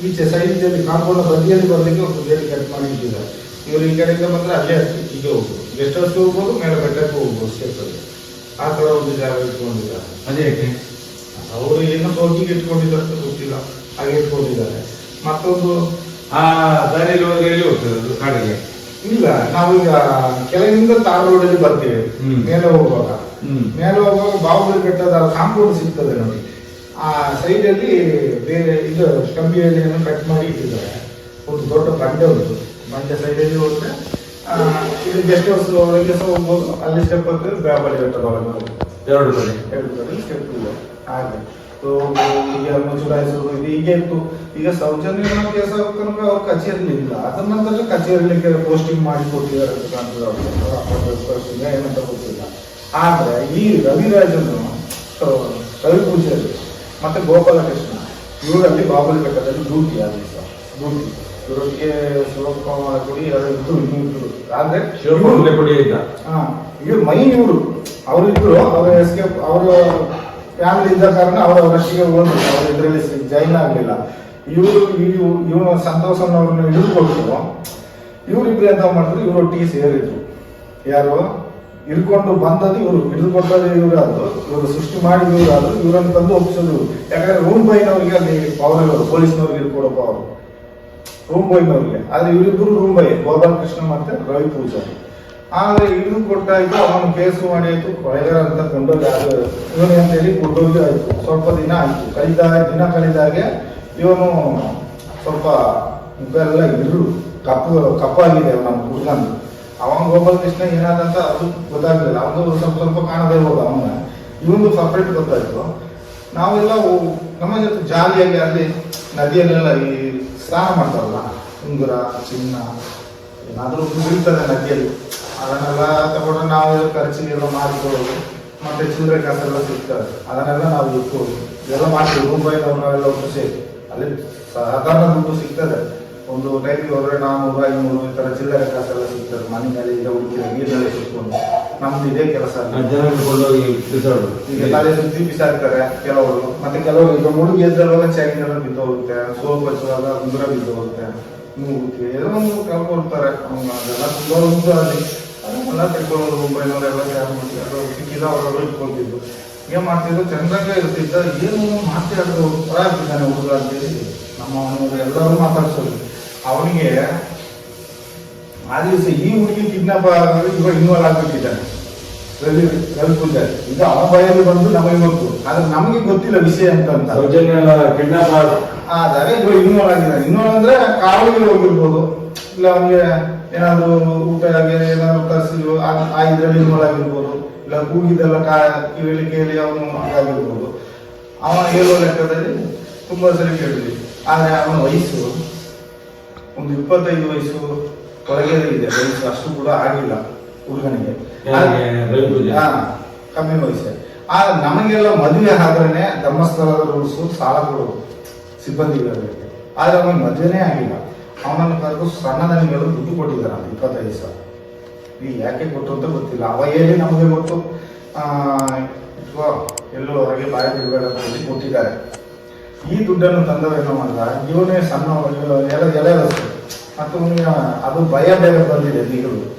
ಈಚೆ ಸೈಡಲ್ಲಿ ಕಾಂಪೌಂಡ್ ಬದಿಯಲ್ಲಿ ಬರಲಿಕ್ಕೆ ಒಂದು ಗೇಟ್ ಕಟ್ ಮಾಡಿ ಇಟ್ಟಿದ್ದಾರೆ. ಇವರು ಈ ಕಡೆಯಿಂದ ಬಂದರೆ ಅಲ್ಲೇ ಹೀಗೆ ಹೋಗ್ಬೋದು, ಗೆಸ್ಟ್ ಹೌಸ್ಗೆ ಹೋಗ್ಬೋದು, ಮೇಲೆ ಬೆಟ್ಟಕ್ಕೆ ಹೋಗ್ಬೋದು ಸ್ಟೆಪ್ಪಲ್ಲಿ. ಆ ಥರ ಒಂದು ಜಾಗ ಇಟ್ಕೊಂಡಿದ್ದಾರೆ. ಅದೇ ಅವರು ಏನು ಸೋಕಿಗೆ ಇಟ್ಕೊಂಡಿದ್ದಾರೆ ಗೊತ್ತಿಲ್ಲ, ಹಾಗೆ ಇಟ್ಕೊಂಡಿದ್ದಾರೆ. ಮತ್ತೊಂದು ಆ ದಾರಿಯಲ್ಲಿ ಹೋದ್ರೆ ಎಲ್ಲಿ ಹೋಗ್ತದೆ ಅದು ಕಾಡಿಗೆ? ಇಲ್ಲ, ನಾವೀಗ ಕೆಳಗಿಂದ ತಾರ್ ರೋಡಲ್ಲಿ ಬರ್ತೀವಿ. ಮೇಲೆ ಹೋಗುವಾಗ ಬಾಹುಬಲಿ ಬೆಟ್ಟದ ಕಾಂಪೌಂಡ್ ಸಿಗ್ತದೆ ನೋಡಿ, ಆ ಸೈಡಲ್ಲಿ ಬೇರೆ ಇದು ಕಂಬಿ ಎಲೆಯನ್ನು ಕಟ್ ಮಾಡಿ ಇಟ್ಟಿದ್ದಾರೆ. ಒಂದು ದೊಡ್ಡ ಬಂಡೆ ಉಂಟು, ಬಂಡೆ ಸೈಡಲ್ಲಿ ಹೋದ್ರೆ ಇದು ಗೆಸ್ಟ್ ಹೌಸ್ ಒಳಗೆ ಸಹ ಹೋಗ್ಬೋದು. ಅಲ್ಲಿ ಸ್ಟೆಪ್ ಹಾಕಿದ್ರೆ ಬಾಹುಬಲಿ ಬೆಟ್ಟದ ಒಳಗೆ ಹೋಗ್ಬೋದು. 2 ಕಡೆ ಸ್ಟೆಪ್ ಇದೆ. ಹಾಗೆ ಈಗ ಚುನಾಯಿಸೋದು ಇದು ಹೀಗೆ ಇತ್ತು. ಈಗ ಸೌಜನ್ಯ ಕೇಸ ತನಕ ಅವ್ರು ಕಚೇರಿಲಿ ಇಲ್ಲ, ಅದರ ನಂತರ ಕಚೇರಿಲಿಕ್ಕೆ ಪೋಸ್ಟಿಂಗ್ ಮಾಡಿ ಕೊಟ್ಟಿದ್ದಾರೆ ಅಂತ ಕಾಣ್ತದೆ, ಏನಂತ ಗೊತ್ತಿಲ್ಲ. ಆದ್ರೆ ಈ ರವಿರಾಜನು, ರವಿ ಪೂಜಾರಿ ಮತ್ತೆ ಗೋಪಾಲಕೃಷ್ಣ ಇವರಲ್ಲಿ ಬಾಹುಬಲಿ ಬೆಟ್ಟದಲ್ಲಿ ಡ್ಯೂಟಿ ಆಗಿದೆ ಸರ್. ಡ್ಯೂಟಿ ಇವರೊಟ್ಟಿಗೆ ಶಿವಕುಮಾರ ಕೊಡಿ ಇದ್ದು ಇನ್ನಿಬ್ರು. ಆದ್ರೆ ಇವ್ರು ಮೈನ್ ಇವರು ಅವರಿಬ್ರು ಅವರ ಎಸ್ಕೇಪ್, ಅವರ ಫ್ಯಾಮಿಲಿ ಇದ್ದ ಕಾರಣ ಅವರೊಟ್ಟಿಗೆ ಹೋದ್ರು. ಅವರು ಇದರಲ್ಲಿ ಜೈನ್ ಆಗಲಿಲ್ಲ. ಇವನು ಸಂತೋಷನವ್ರನ್ನ ಹಿಡಿದುಕೊಟ್ರು. ಇವರಿಬ್ರು ಎಂತ ಮಾಡಿದ್ರು, ಇವರೊಟ್ಟಿಗೆ ಸೇರಿದ್ರು. ಯಾರು ಹಿಡ್ಕೊಂಡು ಬಂದದ್ದು ಇವರು, ಹಿಡಿದುಕೊಟ್ಟದ್ದು ಇವರಾದ್ರು, ಇವರು ಸೃಷ್ಟಿ ಮಾಡಿದ್ರು ಇವರಾದ್ರು. ಇವರನ್ನು ತಂದು ಒಪ್ಪಿಸೋದು. ಯಾಕಂದ್ರೆ ರೂಮ್ ಬಾಯ್ನವ್ರಿಗೆ ಅಲ್ಲಿ ಪವರ್ ಇರೋದು, ಪೊಲೀಸ್ನವ್ರಿಗೆ ಇಟ್ಕೊಡೋ ಪವರ್ ರೂಮ್ ಬಾಯ್ನವ್ರಿಗೆ. ಆದ್ರೆ ಇವರಿಬ್ಬರು ರೂಮ್ ಬಾಯ್, ಗೋಪಾಲಕೃಷ್ಣ ಮತ್ತೆ ರವಿ ಪೂಜಾರಿ. ಆದ್ರೆ ಹಿಡಿದು ಕೊಟ್ಟಾಯ್ತು, ಅವನು ಕೇಸು ಮಾಡಿ ಆಯ್ತು, ಕೊಳೆಗಾರ ಅಂತ ಕೊಂಡೋಗಿ ಅದು ಇವನು ಅಂತ ಹೇಳಿ ಕೊಂಡೋಗಿ ಆಯ್ತು. ಸ್ವಲ್ಪ ದಿನ ಆಯ್ತು, ದಿನ ಕಳೆದಾಗೆ ಇವನು ಸ್ವಲ್ಪ ಮುಖ ಎಲ್ಲ ಇರು ಕಪ್ಪಾಗಿದೆ ನಮ್ಮ ಹುಡುಗಂದು. ಅವನ ಗೋಪಾಲಕೃಷ್ಣ ಏನಾದಂತ ಅದು ಗೊತ್ತಾಗ್ಲಿಲ್ಲ. ಅವನು ಸ್ವಲ್ಪ ಕಾಣದೇ ಹೋದ ಅವನ. ಇವನು ಸಪ್ರೇಟ್ ಗೊತ್ತಾಯ್ತು. ನಾವೆಲ್ಲ ನಮ್ಮ ಜೊತೆ ಜಾಲಿಯಾಗಿ ಅಲ್ಲಿ ನದಿಯಲ್ಲೆಲ್ಲ ಈ ಸ್ನಾನ ಮಾಡ್ತಾರಲ್ಲ, ಉಂಗುರ ಚಿನ್ನ ಏನಾದರೂ ಬೀಳ್ತದೆ ನದಿಯಲ್ಲಿ, ಅದನ್ನೆಲ್ಲ ತಗೊಂಡು ನಾವು ಖರ್ಚಿಗೆಲ್ಲ ಮಾಡಿಕೊಳ್ಳೋದು. ಮತ್ತೆ ಚಿಲ್ಲರೆ ಕಾಸೆಲ್ಲ ಸಿಗ್ತದೆ, ಅದನ್ನೆಲ್ಲ ನಾವು ಇಟ್ಕೊಳ್ಳೋದು. ಇದೆಲ್ಲ ಮಾಡ್ತೀವಿ. ಮುಂಬೈನವ್ರು ನಾವೆಲ್ಲ ಒಟ್ಟು ಸೇರಿ ಅಲ್ಲಿ ಸಾಧಾರಣ ದುಡ್ಡು ಸಿಗ್ತದೆ. ಒಂದು ಟೈಮಿಗೆ ಹೋದ್ರೆ 400-500 ಈ ಥರ ಚಿಲ್ಲರೆ ಕಾಸೆಲ್ಲ ಸಿಗ್ತದೆ. ಮನೆ ಮೇಲೆ ಈಗ ಹುಡುಕಿದ ನೀರಲ್ಲಿ ಸಿಕ್ಕೊಂಡು ನಮ್ದು ಇದೇ ಕೆಲಸ. ಈಗ ತಲೆ ಸುದ್ದಿ ಬಿಸಾಡ್ತಾರೆ ಕೆಲವರು. ಮತ್ತೆ ಕೆಲವರು ಈಗ ಮುಳುಗಿ ಎದ್ರಲ್ಲೆಲ್ಲ ಚೈನೆಲ್ಲ ಬಿದ್ದು ಹೋಗುತ್ತೆ, ಸೋಪ್ ಹಚ್ಚುವಾಗ ಉಂಗುರ ಬಿದ್ದು ಹೋಗುತ್ತೆ, ಮೂಗುತ್ತಿ ಏನೋ ಒಂದು ಕಳ್ಕೊಳ್ತಾರೆ. ಅದೆಲ್ಲ ತುಂಬ ಉಂಟು ಅಲ್ಲಿ. ಅದನ್ನೆಲ್ಲ ತಿಳ್ಕೊಳ್ಳೋದು. ಮುಂಬೈನವರೆಲ್ಲ ಸಿಕ್ಕಿದ ಅವರೆಲ್ಲ ಇಟ್ಕೊಳ್ತಿದ್ದು. ಏನ್ ಮಾಡ್ತಿದ್ರು ಚಂದ್ರಂಗೆ ಇರ್ತಿದ್ದ, ಏನು ಮಾತಾಡೋದು ಹೊರ ಆಗ್ತಿದ್ದಾನೆ ಹುಡುಗ ಅಂತೇಳಿ ನಮ್ಮ ಮನೆಯವರು ಎಲ್ಲರೂ ಮಾತಾಡ್ಸೋದು. ಅವನಿಗೆ ಆ ದಿವಸ ಈ ಹುಡುಗಿ ಕಿಡ್ನಾಪ್ ಆಗೋದು ಇವಾಗ ಇನ್ವಾಲ್ವ್ ಆಗ್ಬಿಟ್ಟಿದ್ದಾನೆ ರವಿ ಪೂಜಾರಿ. ಈಗ ಅವನ ಭಯಲ್ಲಿ ಬಂದು ನಮಗೆ ಗೊತ್ತು, ಆದ್ರೆ ನಮಗೆ ಗೊತ್ತಿಲ್ಲ ವಿಷಯ ಅಂತ ಸೌಜನ್ಯ ಕಿಡ್ನಾಪ್ ಆದರೆ ಇನ್ವಾಲ್ವ್ ಆಗಿದ್ದಾನೆ. ಇನ್ವಾಲ್ವ್ ಅಂದ್ರೆ ಕಾವಲಿಗೆ ಹೋಗಿರ್ಬೋದು, ಇಲ್ಲ ಅವನಿಗೆ ಏನಾದ್ರು ಊಟ ಏನಾದ್ರು ತರಿಸಿ ಆ ಇದ್ರಲ್ಲಿ ಇನ್ವಾಲ್ವ್ ಆಗಿರ್ಬೋದು, ಇಲ್ಲ ಕೂಗಿದ್ದೆಲ್ಲ ಕೇಳಿ ಅವನು ಆಗಿರ್ಬೋದು. ಅವನ ಹೇಳುವ ಲೆಕ್ಕದಲ್ಲಿ ತುಂಬಾ ಸರಿ ಕೇಳಿದ್ವಿ. ಆದ್ರೆ ಅವನ ವಯಸ್ಸು ಒಂದು 25 ವಯಸ್ಸು ಹೊರಗೆ ಇದೆ, ವಯಸ್ಸು ಅಷ್ಟು ಕೂಡ ಆಗಿಲ್ಲ ಹುಡುಗನಿಗೆ, ಕಮ್ಮಿ ವಯಸ್ಸು. ಆದ್ರೆ ನಮಗೆಲ್ಲ ಮದುವೆ ಆದ್ರೇನೆ ಧರ್ಮಸ್ಥಳದ ರೂಲ್ಸು ಸಾಲ ಕೊಡೋದು ಸಿಬ್ಬಂದಿಗಳಿಗೆ. ಆದ್ರೆ ಅವನಿಗೆ ಮದುವೆನೇ ಆಗಿಲ್ಲ. ಅವನನ್ನು ಕರೆದು ಸಣ್ಣದನಿಗಳು ದುಡ್ಡು ಕೊಟ್ಟಿದ್ದಾರೆ 25 ಸಾವಿರ. ಈಗ ಯಾಕೆ ಕೊಟ್ಟು ಅಂತ ಗೊತ್ತಿಲ್ಲ. ಅವ ಹೇಳಿ ನಮಗೆ ಗೊತ್ತು, ಎಲ್ಲೋ ಹೊರಗೆ ಬಾಯಿ ಬಿಡಬೇಡ ಅಂತ ಹೇಳಿ ಕೊಟ್ಟಿದ್ದಾರೆ. ಈ ದುಡ್ಡನ್ನು ತಂದವೇನೋ ಮಾಡಿದ ಇವನೇ ಸಣ್ಣ ಎಲೆರಸು ಮತ್ತು ಅದು ಭಯ ಬೇರೆ ಬಂದಿದೆ. ನೀರು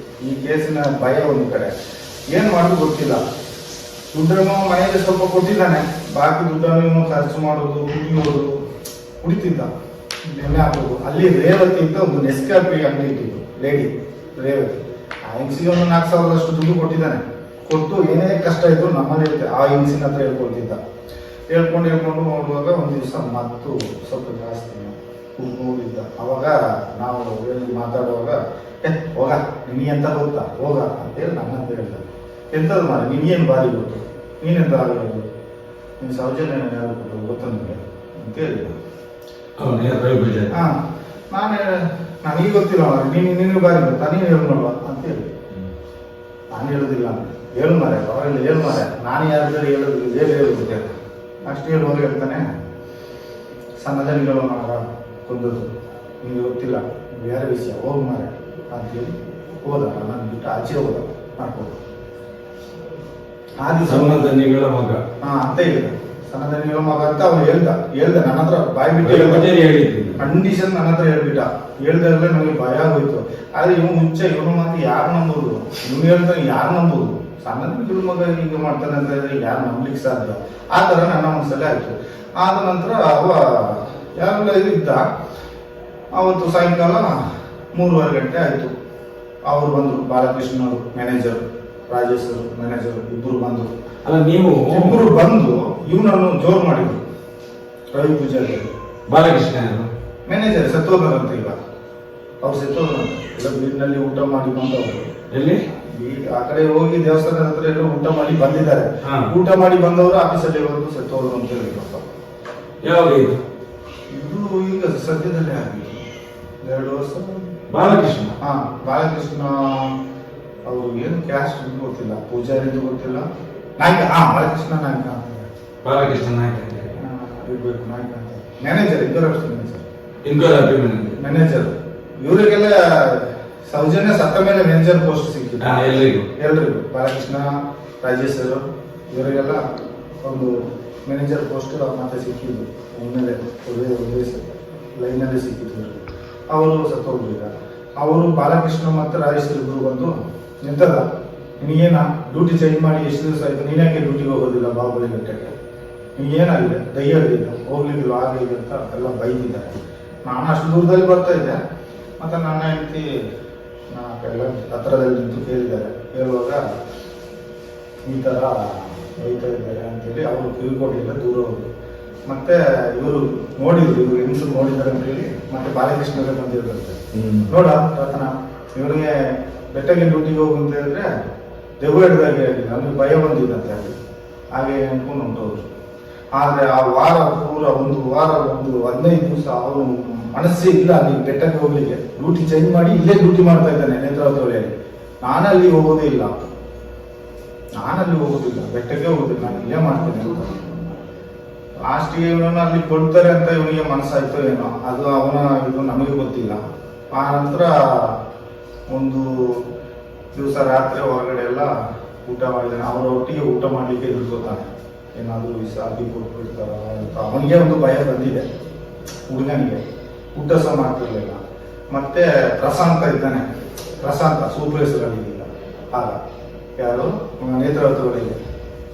ಈ ಕೇಸಿನ ಭಯ ಒಂದು ಕಡೆ ಏನ್ ಮಾಡೋದು ಗೊತ್ತಿಲ್ಲ. ದುಡ್ಡನ್ನು ಮನೆಯಲ್ಲಿ ಸ್ವಲ್ಪ ಕೊಟ್ಟಿದ್ದಾನೆ, ಬಾಕಿ ದುಡ್ಡನ್ನು ಖರ್ಚು ಮಾಡೋದು, ಕುಡಿಯೋದು, ಕುಡಿತಿದ್ದ. ನೆನ್ನೆ ಹಾಕೋದು. ಅಲ್ಲಿ ರೇವತಿ ಅಂತ ಒಂದು ನೆಸ್ಕಾಫಿ ಅಂಗಡಿ ಇಟ್ಟಿದ್ದು, ಲೇಡಿ ರೇವತಿ. ಆ ಹೆಂಗಸಿಗೆ ಒಂದು 4,000 ದುಡ್ಡು ಕೊಟ್ಟಿದ್ದಾನೆ. ಕೊಟ್ಟು ಏನೇ ಕಷ್ಟ ಇದ್ರು ನಮ್ಮಲ್ಲಿ ಆ ಹೆಂಗಸಿನ ಹತ್ರ ಹೇಳ್ಕೊಳ್ತಿದ್ದ. ಹೇಳ್ಕೊಂಡು ನೋಡುವಾಗ ಒಂದು ದಿವಸ ಮತ್ತು ಸ್ವಲ್ಪ ಜಾಸ್ತಿ ಹೋಗಿದ್ದ. ಅವಾಗ ನಾವು ಹೇಳಿ ಮಾತಾಡುವಾಗ ಹೋಗ ನಿನಗೆ ಎಂತ ಗೊತ್ತಾ ಹೋಗ ಅಂತೇಳಿ ನನ್ನಂತ ಹೇಳ್ದ. ಎಂಥದ್ದು ಮಾಡಿ ನಿನಗೇನು ಬಾರಿ ಗೊತ್ತು, ನೀನೆಂತ ಆಗಿರೋದು, ನೀನು ಸೌಜನ್ಯ ಯಾರು ಕೊಟ್ಟು ಗೊತ್ತ ನಿಮಗೆ ಅಂತ ಹೇಳಿದ. ನನಗೆ ಗೊತ್ತಿಲ್ಲ ನಿನಗೆ ಬಾರಿ ಗೊತ್ತಾ, ನೀನು ಹೇಳೋಲ್ವಾ ಅಂತ ಹೇಳಿ. ನಾನು ಹೇಳುದಿಲ್ಲ ಹೇಳು ಮಾರೆ, ಅವರಲ್ಲಿ ಹೇಳು ಮಾರೆ, ನಾನು ಯಾರು ಹೇಳೋದು ಹೇಳುತ್ತೆ ಅಷ್ಟು ಹೇಳುವಾಗ ಹೇಳ್ತಾನೆ, ಸಣ್ಣದನಿಗಳು ಕೊಂದದ್ದು ನಿಮಗೆ ಗೊತ್ತಿಲ್ಲ, ಬೇರೆ ವಿಷಯ, ಹೋಗಿ ಮಾರೆ ಅಂತೇಳಿ ಹೋದ. ನಾನು ಬಿಟ್ಟು ಆಚೆ ಹೋದ ಮಾಡ್ಬೋದು. ಆ ದಿವಸ ಮಗ ಅಂತ ಹೇಳಿದ, ಸಣ್ಣದನಿಗಳ ಮಗ ಅಂತ ಅವ್ನು ಹೇಳ್ದ ನನ್ನ ಹತ್ರ ಬಾಯಿ ಬಿಟ್ಟು ಕಂಡೀಷನ್ ನನ್ನ ಹತ್ರ ಹೇಳ್ಬಿಟ್ಟ. ಹೇಳ್ದಾಗಲೇ ನನಗೆ ಭಯ ಆಗೋಯ್ತು. ಆದ್ರೆ ಇವನು ಮುಂಚೆ ಇವನು ಮತ್ತೆ ಯಾರು ನಂಬೋದು, ಇವನು ಹೇಳ್ತಾನೆ ಯಾರು ನಂಬೋದು, ಸಣ್ಣದನಿಗಳ ಮಗ ಹೀಗೆ ಮಾಡ್ತಾನೆ ಅಂತ ಹೇಳಿದ್ರೆ ಯಾರು ನಂಬಲಿಕ್ಕೆ ಸಾಧ್ಯ. ಆ ಥರ ನನ್ನ ಮನಸ್ಸಲ್ಲೇ ಆಯ್ತು. ಆದ ನಂತರ ಅವ ಯಾರೆಲ್ಲ ಇದ್ದ. ಅವತ್ತು ಸಾಯಂಕಾಲ 3:30 ಗಂಟೆ ಆಯ್ತು. ಅವರು ಬಂದರು, ಬಾಲಕೃಷ್ಣ ಅವರು ಮ್ಯಾನೇಜರ್, ರಾಜೇಶ್ ಅವರು ಮ್ಯಾನೇಜರ್, ಇಬ್ಬರು ಬಂದರು. ಅಲ್ಲ ನೀವು ಇಬ್ಬರು ಬಂದು ಇವನನ್ನು ಜೋರು ಮಾಡಿದ್ರು. ರವಿ ಪೂಜಾರಿ ಬಾಲಕೃಷ್ಣ ಮ್ಯಾನೇಜರ್ ಸತ್ತೋದ್ರಂತ. ಈಗ ಅವ್ರು ಸತ್ತೋದ್ರಂತ. ಎಲ್ಲ ಬೀದಿನಲ್ಲಿ ಊಟ ಮಾಡಿ ಬಂದವರು, ಎಲ್ಲಿ ಆ ಕಡೆ ಹೋಗಿ ದೇವಸ್ಥಾನದ ಹತ್ರ ಎಲ್ಲ ಊಟ ಮಾಡಿ ಬಂದಿದ್ದಾರೆ. ಊಟ ಮಾಡಿ ಬಂದವರು ಆಫೀಸಲ್ಲಿ ಬಂದು ಸತ್ತೋದ್ರು ಅಂತ ಹೇಳಿದ್ರು. ಯಾವಾಗ ಇದು ಈಗ ಸದ್ಯದಲ್ಲೇ ಆಗಿದೆ, 2 ವರ್ಷ. ಬಾಲಕೃಷ್ಣ ಬಾಲಕೃಷ್ಣ ಅವರು ಏನು ಕ್ಯಾಸ್ಟ್ ಗೊತ್ತಿಲ್ಲ, ಪೂಜಾರಿದು ಗೊತ್ತಿಲ್ಲ, ನಾಯಕ. ಬಾಲಕೃಷ್ಣ ನಾಯಕ, ಬಾಲಕೃಷ್ಣ ನಾಯಕ ಇರ್ಬೇಕು, ನಾಯಕ ಅಂತ. ಮ್ಯಾನೇಜರ್, ಇಬ್ಬರು ಮ್ಯಾನೇಜರ್. ಇವರಿಗೆಲ್ಲ ಸೌಜನ್ಯ ಸತ್ತ ಮೇಲೆ ಮ್ಯಾನೇಜರ್ ಪೋಸ್ಟ್ ಸಿಕ್ಕಿದೆ ಎಲ್ರಿಗೂ. ಬಾಲಕೃಷ್ಣ, ರಾಜೇಶ್ ಇವರಿಗೆಲ್ಲ ಒಂದು ಮ್ಯಾನೇಜರ್ ಪೋಸ್ಟ್ ಮತ್ತೆ ಸಿಕ್ಕಿದ್ದು. ಒಮ್ಮೆಲೆ ಒಂದೇ ಲೈನಲ್ಲಿ ಸಿಕ್ಕಿದ್ರು. ಅವರು ಸತ್ತೋಗ್ಲಿಲ್ಲ. ಅವರು ಬಾಲಕೃಷ್ಣ ಮತ್ತು ರಾಜೇಶ್ ಇಬ್ಬರು ಬಂದು ಎಂತದ ನೀನೇನ ಡ್ಯೂಟಿ ಚೇಂಜ್ ಮಾಡಿ ಎಷ್ಟು ದಿವಸ ಆಯ್ತು, ನೀನ್ಯಾಕೆ ಡ್ಯೂಟಿಗೆ ಹೋಗೋದಿಲ್ಲ ಬಾಹುಬಲಿ ಘಟ್ಟಕ್ಕೆ, ನೀನೇನಾಗಿದೆ ದಯ್ಯಾಗಿಲ್ಲ, ಹೋಗ್ಲಿಕ್ಕಿಲ್ಲ, ಹಾಗೆ ಅಂತ ಎಲ್ಲ ಬೈದಿದ್ದಾರೆ. ನಾನು ಅಷ್ಟು ದೂರದಲ್ಲಿ ಬರ್ತಾ ಇದ್ದೆ. ಮತ್ತು ನನ್ನ ಹೆಂಡತಿ ಎಲ್ಲ ಹತ್ರದಲ್ಲಿ ನಿಂತು ಕೇಳಿದ್ದಾರೆ. ಹೇಳುವಾಗ ಈ ಥರ ಬೈತಾ ಇದ್ದಾರೆ ಅಂತೇಳಿ ಅವರು ತಿಳ್ಕೊಂಡಿಲ್ಲ, ದೂರ ಹೋದ್ರು. ಮತ್ತೆ ಇವರು ನೋಡಿದ್ರು, ಇವರು ಹೆಂಗಸರು ನೋಡಿದ್ದಾರೆ ಅಂತೇಳಿ ಮತ್ತೆ ಬಾಲಕೃಷ್ಣಗೆ ಬಂದಿರುತ್ತೆ. ನೋಡ ರತನ ಇವರಿಗೆ ಬೆಟ್ಟಗೆ ಡ್ಯೂಟಿಗೆ ಹೋಗು ಅಂತ ಹೇಳಿದ್ರೆ ದೆವ್ವ ಹಿಡಿದಾಗೆ ಆಗಿಲ್ಲ, ನಮಗೆ ಭಯ ಬಂದಿದ್ದಂತೆ ಅಲ್ಲಿ. ಹಾಗೆ ಅನ್ಕೊಂಡು ಹೊಂಟೋದ್ರು. ಆದರೆ ಆ ವಾರ ಪೂರ ಒಂದು 15 ದಿವಸ ಅವರು ಮನಸ್ಸೇ ಇಲ್ಲ ಅಲ್ಲಿ ಬೆಟ್ಟಕ್ಕೆ ಹೋಗ್ಲಿಕ್ಕೆ. ಡ್ಯೂಟಿ ಚೇಂಜ್ ಮಾಡಿ ಇಲ್ಲೇ ಡ್ಯೂಟಿ ಮಾಡ್ತಾ ಇದ್ದಾನೆ ನೇತ್ರಾವತಿಯಲ್ಲಿ. ನಾನಲ್ಲಿ ಹೋಗೋದೇ ಇಲ್ಲ, ಬೆಟ್ಟಕ್ಕೆ ಹೋಗೋದಿಲ್ಲ, ನಾನು ಇಲ್ಲೇ ಮಾಡ್ತೇನೆ ಅಂತ. ಲಾಸ್ಟಿಗೆ ಇವನನ್ನು ಅಲ್ಲಿ ಕೊಡ್ತಾರೆ ಅಂತ ಇವನಿಗೆ ಮನಸ್ಸಾಯ್ತೋ ಏನೋ, ಅದು ಅವನ ಇದು ನಮಗೆ ಗೊತ್ತಿಲ್ಲ. ಆ ನಂತರ ಒಂದು ದಿವಸ ರಾತ್ರಿ ಹೊರಗಡೆ ಎಲ್ಲ ಊಟ ಮಾಡಿದ್ದಾನೆ. ಅವರ ಒಟ್ಟಿಗೆ ಊಟ ಮಾಡಲಿಕ್ಕೆ ಎದುರ್ಕೋತಾನೆ, ಏನಾದರೂ ಹಾಕಿ ಕೊಟ್ಬಿಡ್ತಾರ ಅಂತ ಅವನಿಗೆ ಒಂದು ಭಯ ಬಂದಿದೆ. ಹುಡುಗನಿಗೆ ಊಟ ಸಹ ಮಾಡ್ತಿರ್ಲಿಲ್ಲ. ಮತ್ತೆ ಪ್ರಶಾಂತ ಇದ್ದಾನೆ, ಪ್ರಶಾಂತ ಸೂಪರ್ ಹೆಸರಲ್ಲಿ ಆಗ ಯಾರು ನೇತ್ರಾವತಿ ಒಳಗೆ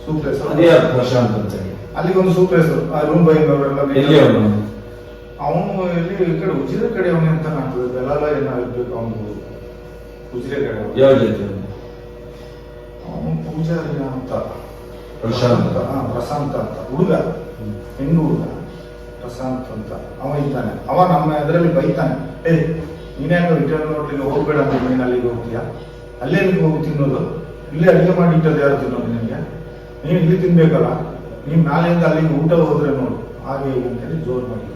ಸೂಪ್ರೆಸರ್. ಅದೇ ಯಾರು ಪ್ರಶಾಂತ್ ಅಂತ ಹೇಳಿ ಅಲ್ಲಿಗೆ ಒಂದು ಸೂಪ್ರೆಸರ್ ರೂಮ್ ಬೈ ಎಲ್ಲಿ ಅವನು? ಅವನು ಎಲ್ಲಿ ಈ ಕಡೆ ಉಜಿರೆ ಕಡೆ ಅವನೇ ಅಂತ ಕಾಣ್ತದೆ. ಬೆಲ್ಲ ಏನಾಗಬೇಕು ಅವನು ಉಜಿರೆ ಕಡೆ ಅವ್ನು. ಯಾವ ಜೊತೆ ಅವನು ಪೂಜಾರಿ ಅಂತ ಪ್ರಶಾಂತ್. ಪ್ರಶಾಂತ್ ಅಂತ ಹುಡುಗ, ಹೆಣ್ಣು ಹುಡುಗ ಪ್ರಶಾಂತ್ ಅಂತ ಅವ ಇದ್ದಾನೆ. ಅವ ನಮ್ಮ ಇದರಲ್ಲಿ ಬೈತಾನೆ, ನೀನ್ಯಾಕೆ ರಿಟರ್ನ್ ಹೋಟ್ಲಿಗೆ ಹೋಗ್ಬೇಡ ಅಂತ ನೀನು ಅಲ್ಲಿಗೆ ಹೋಗ್ತೀಯಾ, ಅಲ್ಲೇ ನಿಮ್ಗೆ ಹೋಗಿ ತಿನ್ನೋದು, ಇಲ್ಲೇ ಅಡುಗೆ ಮಾಡಿ ಇಟ್ಟದ್ದು ಯಾರು ತಿನ್ನೋದು ನಿನಗೆ, ನೀನು ಇಲ್ಲಿ ತಿನ್ಬೇಕಲ್ಲ, ನೀನು ನಾಳೆಯಿಂದ ಅಲ್ಲಿಗೆ ಊಟ ಹೋದ್ರೆ ನೋಡು ಹಾಗೆ ಹೀಗೆ ಅಂತೇಳಿ ಜೋರು ಮಾಡಿ.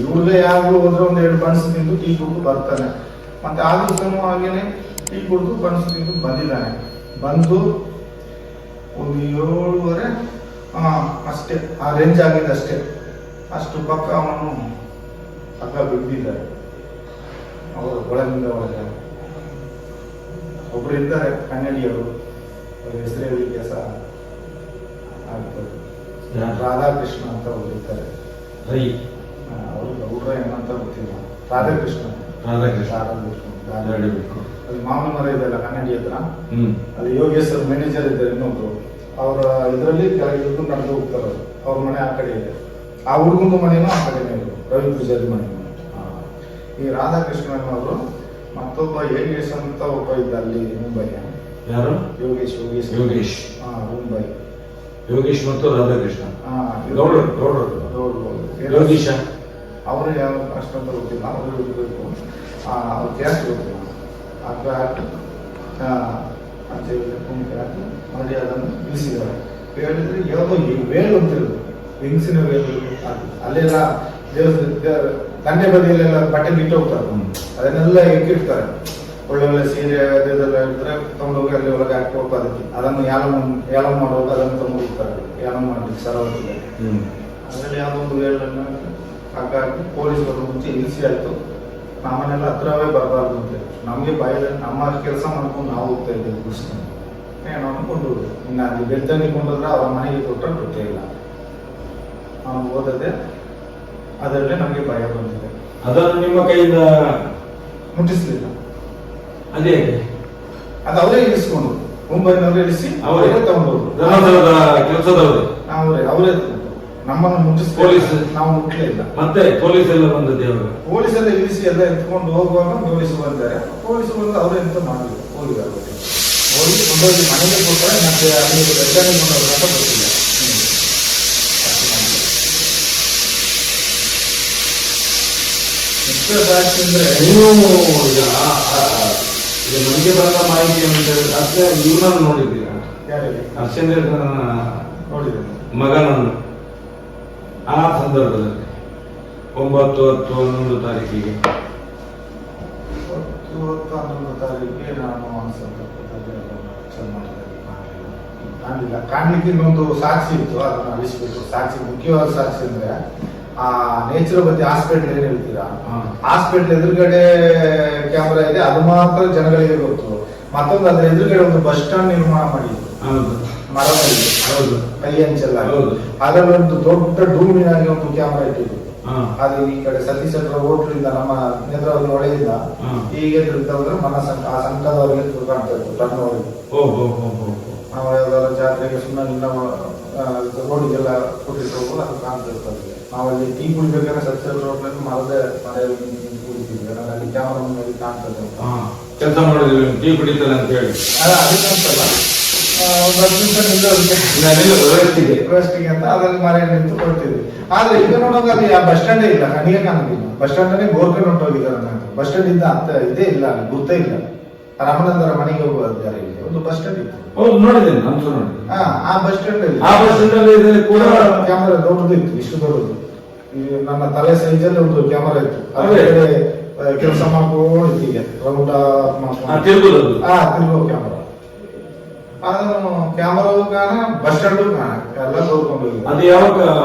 ಇವ್ರದೇ ಯಾವಾಗಲೂ ಹೋದ್ರೆ ಒಂದು 2 ಬನ್ಸ್ ತಿಂದು ಟೀ ಕುಡಿದು ಬರ್ತಾನೆ. ಮತ್ತೆ ಆ ದಿವಸನೂ ಹಾಗೇನೆ ಟೀ ಕುಡಿದು ಬನ್ಸ್ ತಿಂದು ಬಂದಿದ್ದಾನೆ. ಬಂದು ಒಂದು 7:30 ಅಷ್ಟೇ, ಆ ರೇಂಜ್ ಆಗಿದೆ ಅಷ್ಟೇ. ಅಷ್ಟು ಪಕ್ಕ ಅವನು ಪಕ್ಕ ಬಿದ್ದಿದ್ದಾರೆ. ಅವರು ಒಳಗಿಂದ ಒಳಗೆ ಒಬ್ರು ಇದ್ದಾರೆ ಕನ್ನಡಿಯವರು, ಅವ್ರ ಹೆಸರು ಹೇಳಲಿಕ್ಕೆ ಸಹ ಆಗ್ತದೆ. ರಾಧಾಕೃಷ್ಣ ಅಂತ ಒಬ್ರು ಇದ್ದಾರೆ. ಅವರು ಗೌಡ್ರ ಏನಂತ ಗೊತ್ತಿಲ್ಲ. ರಾಧಾಕೃಷ್ಣ ಅಲ್ಲಿ ಮಾಮೂಲು ಮರ ಇದೆಯಲ್ಲ ಕನ್ನಡಿ ಹತ್ರ, ಅಲ್ಲಿ ಯೋಗೇಶ್ವರ್ ಮ್ಯಾನೇಜರ್ ಇದ್ದಾರೆ ಇನ್ನೊಬ್ರು. ಅವರ ಇದರಲ್ಲಿ ಕೆಳಗೆ ನಡೆದು ಹೋಗ್ತಾರೆ. ಅವ್ರ ಮನೆ ಆ ಕಡೆ ಇದೆ, ಆ ಹುಡುಗಂದು ಮನೆಯೂ ಆ ಕಡೆನೇ ಇದೆ, ರವಿ ಪೂಜಾರಿ ಮನೆ. ಈ ರಾಧಾಕೃಷ್ಣನ್ ಅವರು ಮತ್ತೊಬ್ಬ ಯೋಗೇಶ್ ಅಂತ ಒಬ್ಬ ಇದ್ದ ಅಲ್ಲಿ ಮುಂಬೈ. ಯಾರು? ಯೋಗೇಶ್. ಮುಂಬೈ ಯೋಗೇಶ್ ಮತ್ತು ರಾಧಾಕೃಷ್ಣ. ಯೋಗೀಶ ಅವರು ಯಾವ ಅಷ್ಟಂತ ಗೊತ್ತಿಲ್ಲ. ಅವರು ಇರಬೇಕು, ಅವ್ರು ಕ್ಯಾಸ್ಟ್ ಗೊತ್ತಿಲ್ಲ. ಅದು ಹಾಕಿ ಹಾಕಿ ಮಾಡಿ ಅದನ್ನು ಇಳಿಸಿದ್ದಾರೆ. ಹೇಳಿದ್ರೆ ಯಾವುದೋ ವೇಳು ಅಂತ ಇರೋದು, ಹೆಂಗಸಿನ ವೇಳು. ಅಲ್ಲೆಲ್ಲ ದಂಡೆ ಬದಿಯಲ್ಲೆಲ್ಲ ಬಟ್ಟೆ ಬಿಟ್ಟು ಹೋಗ್ತಾರೆ, ಅದನ್ನೆಲ್ಲ ಇಟ್ಟಿರ್ತಾರೆ. ಒಳ್ಳೆ ಸೀರೆ ಅದೆಲ್ಲ ಇದ್ರೆ ತಗೊಂಡೋಗಿ ಅಲ್ಲಿ ಒಳಗೆ ಹಾಕಿ ಹೋಗೋದಕ್ಕೆ, ಅದನ್ನು ಯಾಲಂ ಮಾಡುವಾಗ ಅದನ್ನು ತಗೊಂಡು ಹೋಗ್ತಾರೆ. ಯಾಲಂ ಮಾಡಲಿಕ್ಕೆ ಸರವತ್ತಿದೆ. ಅದರಲ್ಲಿ ಯಾವುದೋ ಒಂದು ವೇಳನ್ನು ಹಾಗಾಗಿ ಪೊಲೀಸರು ಮುಂಚೆ ಇಳಿಸಿ ಆಯ್ತು. ನಮ್ಮನೆಲ್ಲ ಹತ್ರವೇ ಬರಬಾರ್ದು ಅಂತ ನಮಗೆ ಭಯದಲ್ಲಿ ನಮ್ಮ ಕೆಲಸ ಮಾಡ್ಕೊಂಡು ನಾವು ಹೋಗ್ತಾ ಇದ್ದೇವೆ. ಕೃಷ್ಣ ಏನೋ ಅನ್ಕೊಂಡು ಇನ್ನು ಅಲ್ಲಿ ಬೆಳ್ತಂಗಿ ಕೊಂಡೋದ್ರೆ ಅವರ ಮನೆಗೆ ಕೊಟ್ಟರೆ ಗೊತ್ತೇ ಇಲ್ಲ. ನಾವು ಓದದೆ ಅದರಲ್ಲೇ ನಮಗೆ ಭಯ ಬಂದಿದೆ. ಅದನ್ನು ನಿಮ್ಮ ಕೈಯಿಂದ ಮುಟ್ಟಿಸ್ಲಿಲ್ಲ. ಅದೇ ಅದು ಅವರೇ ಇಳಿಸ್ಕೊಂಡು ಮುಂಬೈನವರೇ ಇಳಿಸಿ ಅವರೇ ತಗೊಂಡೋದ್ರು. ಕೆಲಸದವರು ಅವರೇ ನಮ್ಮನ್ನು ಮುಟ್ಟಿಸ್ ಪೊಲೀಸ್ ನಾವು ಮುಟ್ಲೇ ಇಲ್ಲ. ಮತ್ತೆ ಪೊಲೀಸ್ ಎಲ್ಲ ಬಂದದ್ದು ಯಾವಾಗ? ಪೊಲೀಸ್ ಎಲ್ಲ ಇಳಿಸಿ ಎಲ್ಲ ಎತ್ಕೊಂಡು ಹೋಗುವಾಗ ಪೊಲೀಸರು ಬಂದ್ದಾರೆ. ಪೊಲೀಸರು ಬಂದು ಅವರೇ ಎಂತ ಮಾಡಿದ್ರು, ಹೋಗಿದ್ದಾರೆ. ಹೋಗಿ ಕೊಂಡೋಗಿ ಮನೆಗೆ ಕೊಟ್ಟರೆ ಮತ್ತೆ ಅಲ್ಲಿ ಬೆಳ್ತಂಗಿ ಕೊಂಡೋದ್ರು ಅಂತ ಗೊತ್ತಿಲ್ಲ. ಸಾಕ್ಷಿ ಅಂದ್ರೆ ನೀವು ನಮಗೆ ಬಂದ ಮಾಹಿತಿ ಅಂತ ಅಷ್ಟೇ ಇವನನ್ನು ನೋಡಿದ್ದೀರಾ? ಯಾರಿಗೆ? ಹರ್ಷೇಂದ್ರ ನೋಡಿದ್ದೇನೆ ಮಗನನ್ನು ಆ ಸಂದರ್ಭದಲ್ಲಿ 9, 10, 11 ತಾರೀಕಿಗೆ 11 ತಾರೀಕಿಗೆ ನಾನು ಕಾಣ್ಲಿಕ್ಕೆ ಇನ್ನೊಂದು ಸಾಕ್ಷಿ ಇತ್ತು, ಅದನ್ನು ಅಳಿಸ್ಬೇಕು. ಸಾಕ್ಷಿ ಮುಖ್ಯವಾದ ಸಾಕ್ಷಿ ಅಂದ್ರೆ ಆ ನೇಚುರೋಪತಿ ಹಾಸ್ಪಿಟಲ್ ಏನ್ ಹೇಳ್ತೀರಾ, ಹಾಸ್ಪಿಟಲ್ ಎದುರುಗಡೆ ಕ್ಯಾಮ್ರಾ ಇದೆ, ಅದು ಮಾತ್ರ ಜನಗಳಿಗೆ ಗೊತ್ತು. ಮತ್ತೊಂದು ಅದ್ರ ಎದುರುಗಡೆ ಒಂದು ಬಸ್ ಸ್ಟಾಂಡ್ ನಿರ್ಮಾಣ ಮಾಡಿದ್ರು ಮರದಲ್ಲಿ, ಕೈ ಹಂಚಲ್ಲ. ಅದರಲ್ಲಿ ಒಂದು ದೊಡ್ಡ ಡೂಮಿನಾಗಿ ಒಂದು ಕ್ಯಾಮ್ರಾ ಇಟ್ಟಿದ್ರು. ಅದು ಈ ಕಡೆ ಸತೀಶ್ ಹತ್ರ ಹೋಟ್ಲಿಂದ ನಮ್ಮ ನೇತ್ರಾವತಿ ಒಳಗಿಂದ ಹೀಗೆ ತಿಳ್ಕೊಂಡ್ರೆ ಆ ಸಂಘದವರಿಗೆ ಕಾಣ್ತಾ ಇತ್ತು, ತನ್ನವರಿಗೆ. ನಾವು ಯಾವ್ದಾದ್ರು ಜಾತ್ರೆಗೆ ಸುಮ್ಮನೆ ರೋಡಿಗೆಲ್ಲ ಕೊಟ್ಟಿರ್ಬೋದು, ಅದು ಕಾಣ್ತಾ ಇರ್ತದೆ. ನಾವಲ್ಲಿ ಟೀ ಕುಡಿಬೇಕಾದ್ರೆ ಸತ್ಸಲ್ ರೋಡ್ನಲ್ಲಿ ಮನೆಯಲ್ಲಿ ಕುಡಿತೀವಿ, ಅಲ್ಲಿ ಕ್ಯಾಮ್ರಾ ಮುಂದೆ ಕಾಣ್ತದೆ. ಕೆಲಸ ಮಾಡಿದ್ವಿ ಟೀ ಕುಡಿತಲ್ಲ ಅಂತ ಹೇಳಿ ಅದಕ್ಕಂತಲ್ಲ, ಒಂದು 10 ನಿಮಿಷ ವ್ಯವಸ್ಥೆಗೆ ಅಂತ ಅದರಲ್ಲಿ ಮನೆ ನಿಂತು ಕೊಡ್ತಿದ್ವಿ. ಆದ್ರೆ ಈಗ ನೋಡೋದು ಅಲ್ಲಿ ಆ ಬಸ್ ಸ್ಟ್ಯಾಂಡೇ ಇಲ್ಲ, ಕಣ್ಣಿಗೆ ಕಾಣೋದಿಲ್ಲ. ಬಸ್ ಸ್ಟ್ಯಾಂಡೇ ಬೋರ್ಕನ್ ಹೊಂಟೋಗಿದ್ದಾರೆ. ಬಸ್ ಸ್ಟ್ಯಾಂಡ್ ಇದ್ದ ಅಂತ ಇದೇ ಇಲ್ಲ, ಅಲ್ಲಿ ಗುರ್ತೇ ಇಲ್ಲ. ರಾಮನಂದರ ಮನೆಗೆ ಹೋಗೋದಾರೆ ಇಲ್ಲಿ ಒಂದು ಬಸ್ ಸ್ಟ್ಯಾಂಡ್ ಇತ್ತು. ನೋಡಿದ್ದೇನೆ, ಆ ಬಸ್ ಸ್ಟ್ಯಾಂಡ್ ಕೂಡ ಕ್ಯಾಮರಾ ದೊಡ್ಡದು ಇತ್ತು, ಇಷ್ಟು ದೊಡ್ಡದು, ನನ್ನ ತಲೆ ಸೈಜಲ್ಲಿ ಒಂದು ಕ್ಯಾಮರಾ ಇತ್ತು. ಅದೇ ಕೆಲಸ ಮಾಡ್ಕೊಂಡಿದ್ದೀಗ ರೌಂಡ ತಿರುಗೋ ಕ್ಯಾಮರಾ. ಅದನ್ನು ಕ್ಯಾಮರಾವು ಕಾಣ, ಬಸ್ ಸ್ಟ್ಯಾಂಡು ಕಾಣ, ಎಲ್ಲ ತೋರ್ಕೊಂಡು ಹೋಗಿ. ಅದು ಯಾವಾಗ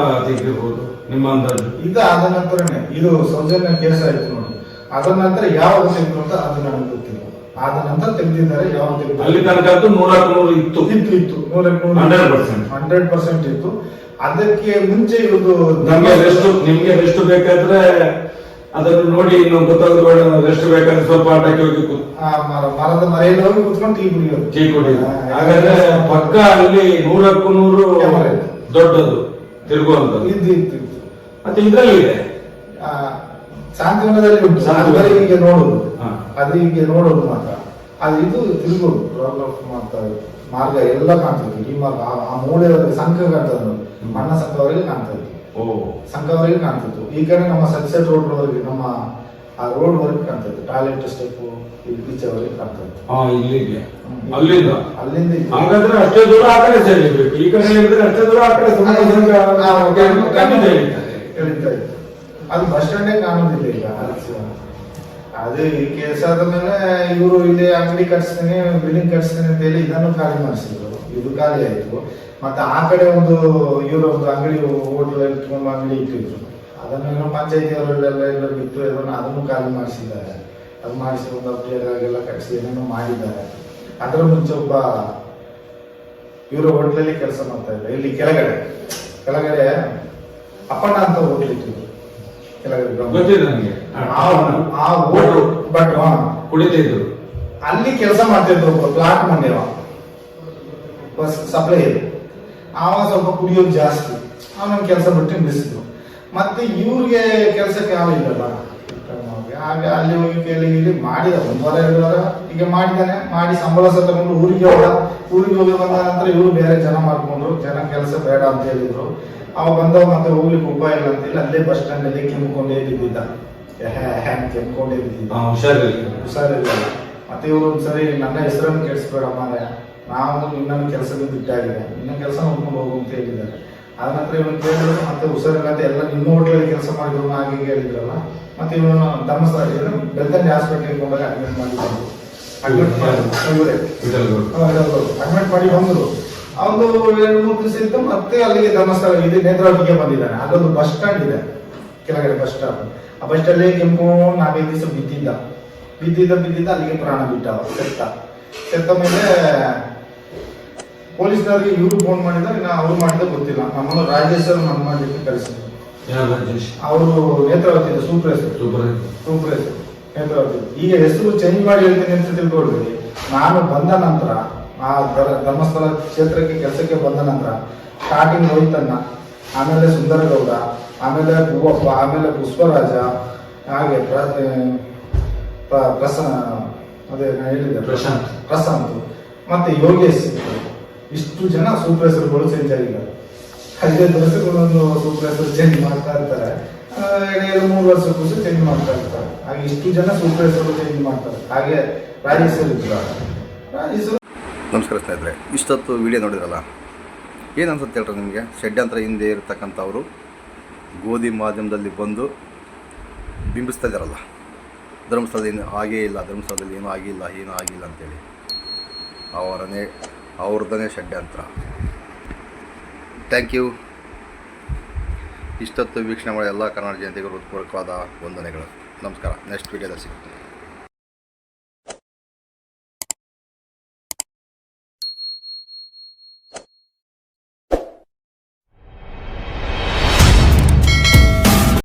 ತೆಗಿರ್ಬೋದು ನಿಮ್ಮ ಅಂದಾಜು? ಇದು ಆದ ನಂತರನೇ ಇದು ಸೌಜನ್ಯ ಕೇಸ್ ಆಯ್ತು ನೋಡಿ. ಅದ ನಂತರ ಯಾವಾಗ ತೆಗೆದ್ರು ಅಂತ ಅದು ನನಗೆ ಗೊತ್ತಿಲ್ಲ. ಆದ ನಂತರ ತೆಗೆದಿದ್ದಾರೆ. ಯಾವ ಅಲ್ಲಿ ತನಕ 100% ಇತ್ತು 100% ಇತ್ತು. ಅದಕ್ಕೆ ಮುಂಚೆ ಇರುವುದು ನಿಮ್ಗೆ ಎಷ್ಟು ಬೇಕಾದ್ರೆ ಅದನ್ನು ನೋಡಿ ಇನ್ನು ಗೊತ್ತಾಗೋದು ಎಷ್ಟು ಬೇಕಾದ್ರೆ ಸ್ವಲ್ಪ ಆಟಕ್ಕೆ ಹೋಗಿ ಮರದ ಮರೆಯಲ್ಲಿ ಹೋಗಿ ಕುತ್ಕೊಂಡು ಟೀ ಕುಡಿಯೋದು. ಟೀ ಕುಡಿಯೋದು. ಹಾಗಾದ್ರೆ ಪಕ್ಕ ಅಲ್ಲಿ 100ಕ್ಕೂ 100 ಕ್ಯಾಮರಾ ಇದೆ. ದೊಡ್ಡದು ತಿರುಗುವಂತದ್ದು ಇದ್ದು ಮತ್ತೆ ಇದ್ರಲ್ಲಿ ಇದೆ. ಶಾಂತಿವನದಲ್ಲಿ ಉಂಟು. ಶಾಂತಿವನ. ಅದು ಹೀಗೆ ನೋಡುದು, ಹಾ. ಅದು ಹೀಗೆ ನೋಡೋದು ಮಾತ್ರ. ಅದು ಇದು ತಿರುಗೋದು ಮಾಡ್ತಾರೆ. ಮಾರ್ಗ ಎಲ್ಲ ಕಾಣ್ತದೆ. ಈ ಮಾರ್ಗ ಆ ಮೂಲೆ ಸಂಘ ಕಾಣ್ತದೆ, ಮಣ್ಣ ಸಂಘವರೆಗೆ ಕಾಣ್ತದೆ. ಸಂಘವರೆಗೆ ಕಾಣ್ತಿತ್ತು. ಈ ಕಡೆ ನಮ್ಮ ಸನ್ಸೆಟ್ ರೋಡ್ ವರೆಗೆ, ನಮ್ಮ ಆ ರೋಡ್ ವರೆಗೆ ಕಾಣ್ತದೆ. ಟಾಯ್ಲೆಟ್ ಸ್ಟೆಪ್ ಈಚೆವರೆಗೆ ಕಾಣ್ತದೆ. ಇಲ್ಲಿಗೆ ಅಲ್ಲಿಂದ ಅಲ್ಲಿಂದ ಇದೆ. ಹಾಗಾದ್ರೆ ಅಷ್ಟೇ ದೂರ ಆ ಕಡೆ ಸೇರಿರ್ಬೇಕು. ಈ ಕಡೆ ಹೇಳಿದ್ರೆ ಅಷ್ಟೇ ದೂರ ಆ ಕಡೆ ಎಳಿತಾ ಇತ್ತು. ಅದು ಬಸ್ ಸ್ಟ್ಯಾಂಡೇ ಕಾಣುದಿಲ್ಲ ಈಗ. ಅದು ಈ ಕೇಸ್ ಆದ ಮೇಲೆ ಇವರು ಇಲ್ಲಿ ಅಂಗಡಿ ಕಟ್ಸ್ತೇನೆ, ಬಿಲ್ಡಿಂಗ್ ಕಟ್ಸ್ತೇನೆ ಅಂತ ಹೇಳಿ ಇದನ್ನು ಖಾಲಿ ಮಾಡಿಸಿದ್ರು. ಇದು ಖಾಲಿ ಆಯ್ತು. ಮತ್ತೆ ಆ ಕಡೆ ಇವರು ಒಂದು ಅಂಗಡಿ, ಹೋಟೆಲ್ ಇಟ್ಕೊಂಡು ಅಂಗಡಿ ಇಟ್ಟಿದ್ರು. ಅದನ್ನೇನೋ ಪಂಚಾಯತಿಯವರೆಲ್ಲ ಎಲ್ಲ ಬಿಟ್ಟು ಅದನ್ನು ಖಾಲಿ ಮಾಡಿಸಿದ್ದಾರೆ. ಅದು ಮಾಡಿಸಿ ಒಂದು ಅಪ್ಡೇಟ್ ಕಟ್ಟಿಸಿ ಏನೇನೋ ಮಾಡಿದ್ದಾರೆ. ಅದರ ಮುಂಚೆ ಒಬ್ಬ ಇವರು ಹೋಟ್ಲಲ್ಲಿ ಕೆಲಸ ಮಾಡ್ತಾ ಇದ್ದಾರೆ. ಇಲ್ಲಿ ಕೆಳಗಡೆ ಅಪ್ಪಣ್ಣ ಅಂತ ಹೋಟ್ಲ್ ಇಟ್ಟಿದ್ರು. ಗೊತ್ತಿದೆ ನನಗೆ. ಬಟ್ ಕುಡಿತಿದ್ರು. ಅಲ್ಲಿ ಕೆಲಸ ಮಾಡ್ತಿದ್ರು. ಒಬ್ಬ ಪ್ಲಾಟ್ ಮಂಡ್ಯವ ಬಸ್ ಸಪ್ಲೈ ಇದೆ. ಅವ ಸ್ವಲ್ಪ ಕುಡಿಯೋದು ಜಾಸ್ತಿ. ಅವನ ಕೆಲಸ ಬಿಟ್ಟು ನಿಲ್ಲಿಸಿದ್ರು. ಮತ್ತೆ ಇವ್ರಿಗೆ ಕೆಲಸಕ್ಕೆ ಯಾವ ಇಲ್ಲಲ್ಲ. ಹಾಗೆ ಅಲ್ಲಿ ಹೋಗಿ ಇಲ್ಲಿ ಮಾಡಿದ 1 ವಾರ 2 ವಾರ ಈಗ ಮಾಡಿದಾನೆ. ಮಾಡಿ ಸಂಬಳ ಸಹ ತಗೊಂಡು ಊರಿಗೆ ಹೋಗಿ ಬಂದ ನಂತರ ಇವರು ಬೇರೆ ಜನ ಮಾಡ್ಕೊಂಡ್ರು. ಜನ ಕೆಲಸ ಬೇಡ ಅಂತ ಹೇಳಿದ್ರು. ಅವ ಬಂದವ ಮತ್ತೆ ಹೋಗ್ಲಿಕ್ಕೆ ಉಪಾಯ ಇಲ್ಲ ಅಂತೇಳಿ ಅಲ್ಲೇ ಬಸ್ ಸ್ಟ್ಯಾಂಡ್ ಅಲ್ಲಿ ಕೆಮ್ಕೊಂಡೇ ಬಿದ್ದಿದ್ದ. ಕೆಮ್ಕೊಂಡೇ ಬಿದ್ದಿದ್ದ. ಹುಷಾರಿಲ್ಲ. ಮತ್ತೆ ಇವರು ಒಂದ್ಸರಿ ನನ್ನ ಹೆಸರನ್ನು ಕೆಡಿಸ್ಬೇಡ ಮಾರೆ, ನಾವು ಇನ್ನೊಂದು ಕೆಲಸದಿಂದ ಬಿಟ್ಟಾಗಿದೆ, ಇನ್ನೊಂದು ಕೆಲಸ ನೋಡ್ಕೊಂಡು ಹೋಗು ಅಂತ ಹೇಳಿದ್ದಾರೆ. ಅದ ನಂತರ ಇವನು ಕೇಳಿದ್ರು. ಮತ್ತೆ ಹುಷಾರಿಲ್ಲ ಅಂತ ಎಲ್ಲ ನಿಮ್ಮ ಹೋಟ್ಲಲ್ಲಿ ಕೆಲಸ ಮಾಡಿದ್ರು ಹಾಗೆ ಹೇಳಿದ್ರಲ್ಲ. ಮತ್ತೆ ಇವನು ಧರ್ಮಸ್ಥಳ ಬೆಳ್ತಂಡಿ ಹಾಸ್ಪಿಟಲ್ಗೆ ಕೊಂಡಾಗ ಅಡ್ಮಿಟ್ ಮಾಡಿದ್ರು. ಅಡ್ಮಿಟ್ ಮಾಡಿ ಬಂದರು. ಅವನು 2-3 ದಿವಸ ಇದ್ದು ಮತ್ತೆ ಅಲ್ಲಿಗೆ ಧರ್ಮಸ್ಥಳ ಇದೆ ನೇತ್ರಾವತಿಗೆ ಬಂದಿದ್ದಾನೆ. ಅಲ್ಲೊಂದು ಬಸ್ ಸ್ಟ್ಯಾಂಡ್ ಇದೆ, ಕೆಳಗಡೆ ಬಸ್ ಸ್ಟಾಪ್. ಆ ಬಸ್ ಸ್ಟ್ಯಾಂಡ್ ಕೆಂಪುಕೊಂಡು 4-5 ದಿವಸ ಬಿದ್ದಿದ್ದ ಅಲ್ಲಿಗೆ ಪ್ರಾಣ ಬಿಟ್ಟ. ಸೆತ್ತ ಮೇಲೆ ಪೊಲೀಸ್ನವರಿಗೆ ಇವರು ಫೋನ್ ಮಾಡಿದ್ರೆ ಅವ್ರು ಮಾಡಿದ್ರೆ ಗೊತ್ತಿಲ್ಲ. ನಮ್ಮನ್ನು ರಾಜೇಶ್ ಅವರು ನಮ್ಮ ಮಾಡಲಿಕ್ಕೆ ಕಳಿಸಿದ್ರು. ಅವರು ನೇತ್ರಾವತಿ ಸೂಪರ್ ನೇತ್ರಾವತಿ. ಈಗ ಹೆಸರು ಚೇಂಜ್ ಮಾಡಿ ಹೇಳ್ತೀನಿ ಅಂತ ತಿಳ್ಕೊಳ್ಬೇಡಿ. ನಾನು ಬಂದ ನಂತರ ಆ ಧರ್ಮಸ್ಥಳ ಕ್ಷೇತ್ರಕ್ಕೆ ಕೆಲಸಕ್ಕೆ ಬಂದ ನಂತರ ಸ್ಟಾರ್ಟಿಂಗ್ ರೋಹಿತಣ್ಣ, ಆಮೇಲೆ ಸುಂದರಗೌಡ, ಆಮೇಲೆ ಹೂವಪ್ಪ, ಆಮೇಲೆ ಪುಷ್ಪರಾಜ, ಹಾಗೆ ಅದೇ ಹೇಳಿದೆ ಪ್ರಶಾಂತ್, ಮತ್ತೆ ಯೋಗೇಶ್, ಇಷ್ಟು ಜನ ಸೂಪರ್ ಹೆಸರುಗಳು ಚೇಂಜ್ ಆಗಿದ್ದಾರೆ. 15 ವರ್ಷಗಳೊಂದು ಸೂಪರ್ ಹೆಸರು ಚೇಂಜ್ ಮಾಡ್ತಾ ಇರ್ತಾರೆ. 2-3 ವರ್ಷಕ್ಕೂ ಚೇಂಜ್ ಮಾಡ್ತಾ ಇರ್ತಾರೆ. ಹಾಗೆ ಇಷ್ಟು ಜನ ಸೂಪರ್ ಹೆಸರು ಚೇಂಜ್ ಮಾಡ್ತಾರೆ. ಹಾಗೆ ರಾಜೇಶ್ ಇದ್ರು. ನಮಸ್ಕಾರ ಸ್ನೇಹಿತರೆ, ಇಷ್ಟೊತ್ತು ವಿಡಿಯೋ ನೋಡಿದ್ರಲ್ಲ, ಏನು ಅನ್ಸುತ್ತೆ ಹೇಳ್ರಿ ನಿಮಗೆ? ಷಡ್ಯಂತ್ರ ಹಿಂದೆ ಇರತಕ್ಕಂಥವರು ಗೋಧಿ ಮಾಧ್ಯಮದಲ್ಲಿ ಬಂದು ಬಿಂಬಿಸ್ತಾ ಇದ್ದಾರಲ್ಲ, ಧರ್ಮಸ್ಥಳದಲ್ಲಿ ಏನು ಆಗೇ ಇಲ್ಲ, ಧರ್ಮಸ್ಥಳದಲ್ಲಿ ಏನೂ ಆಗಿಲ್ಲ ಅಂತೇಳಿ ಅವ್ರದ್ದೇ ಷಡ್ಯಂತ್ರ. Thank you. ಇಷ್ಟೊತ್ತು ವೀಕ್ಷಣೆ ಮಾಡಿ ಎಲ್ಲ ಕನ್ನಡ ಜನತೆಗೂ ಹೃತ್ಪೂರ್ವಕವಾದ ವಂದನೆಗಳು. ನಮಸ್ಕಾರ. ನೆಕ್ಸ್ಟ್ ವಿಡಿಯೋದಲ್ಲಿ ಸಿಗ್ತೀನಿ.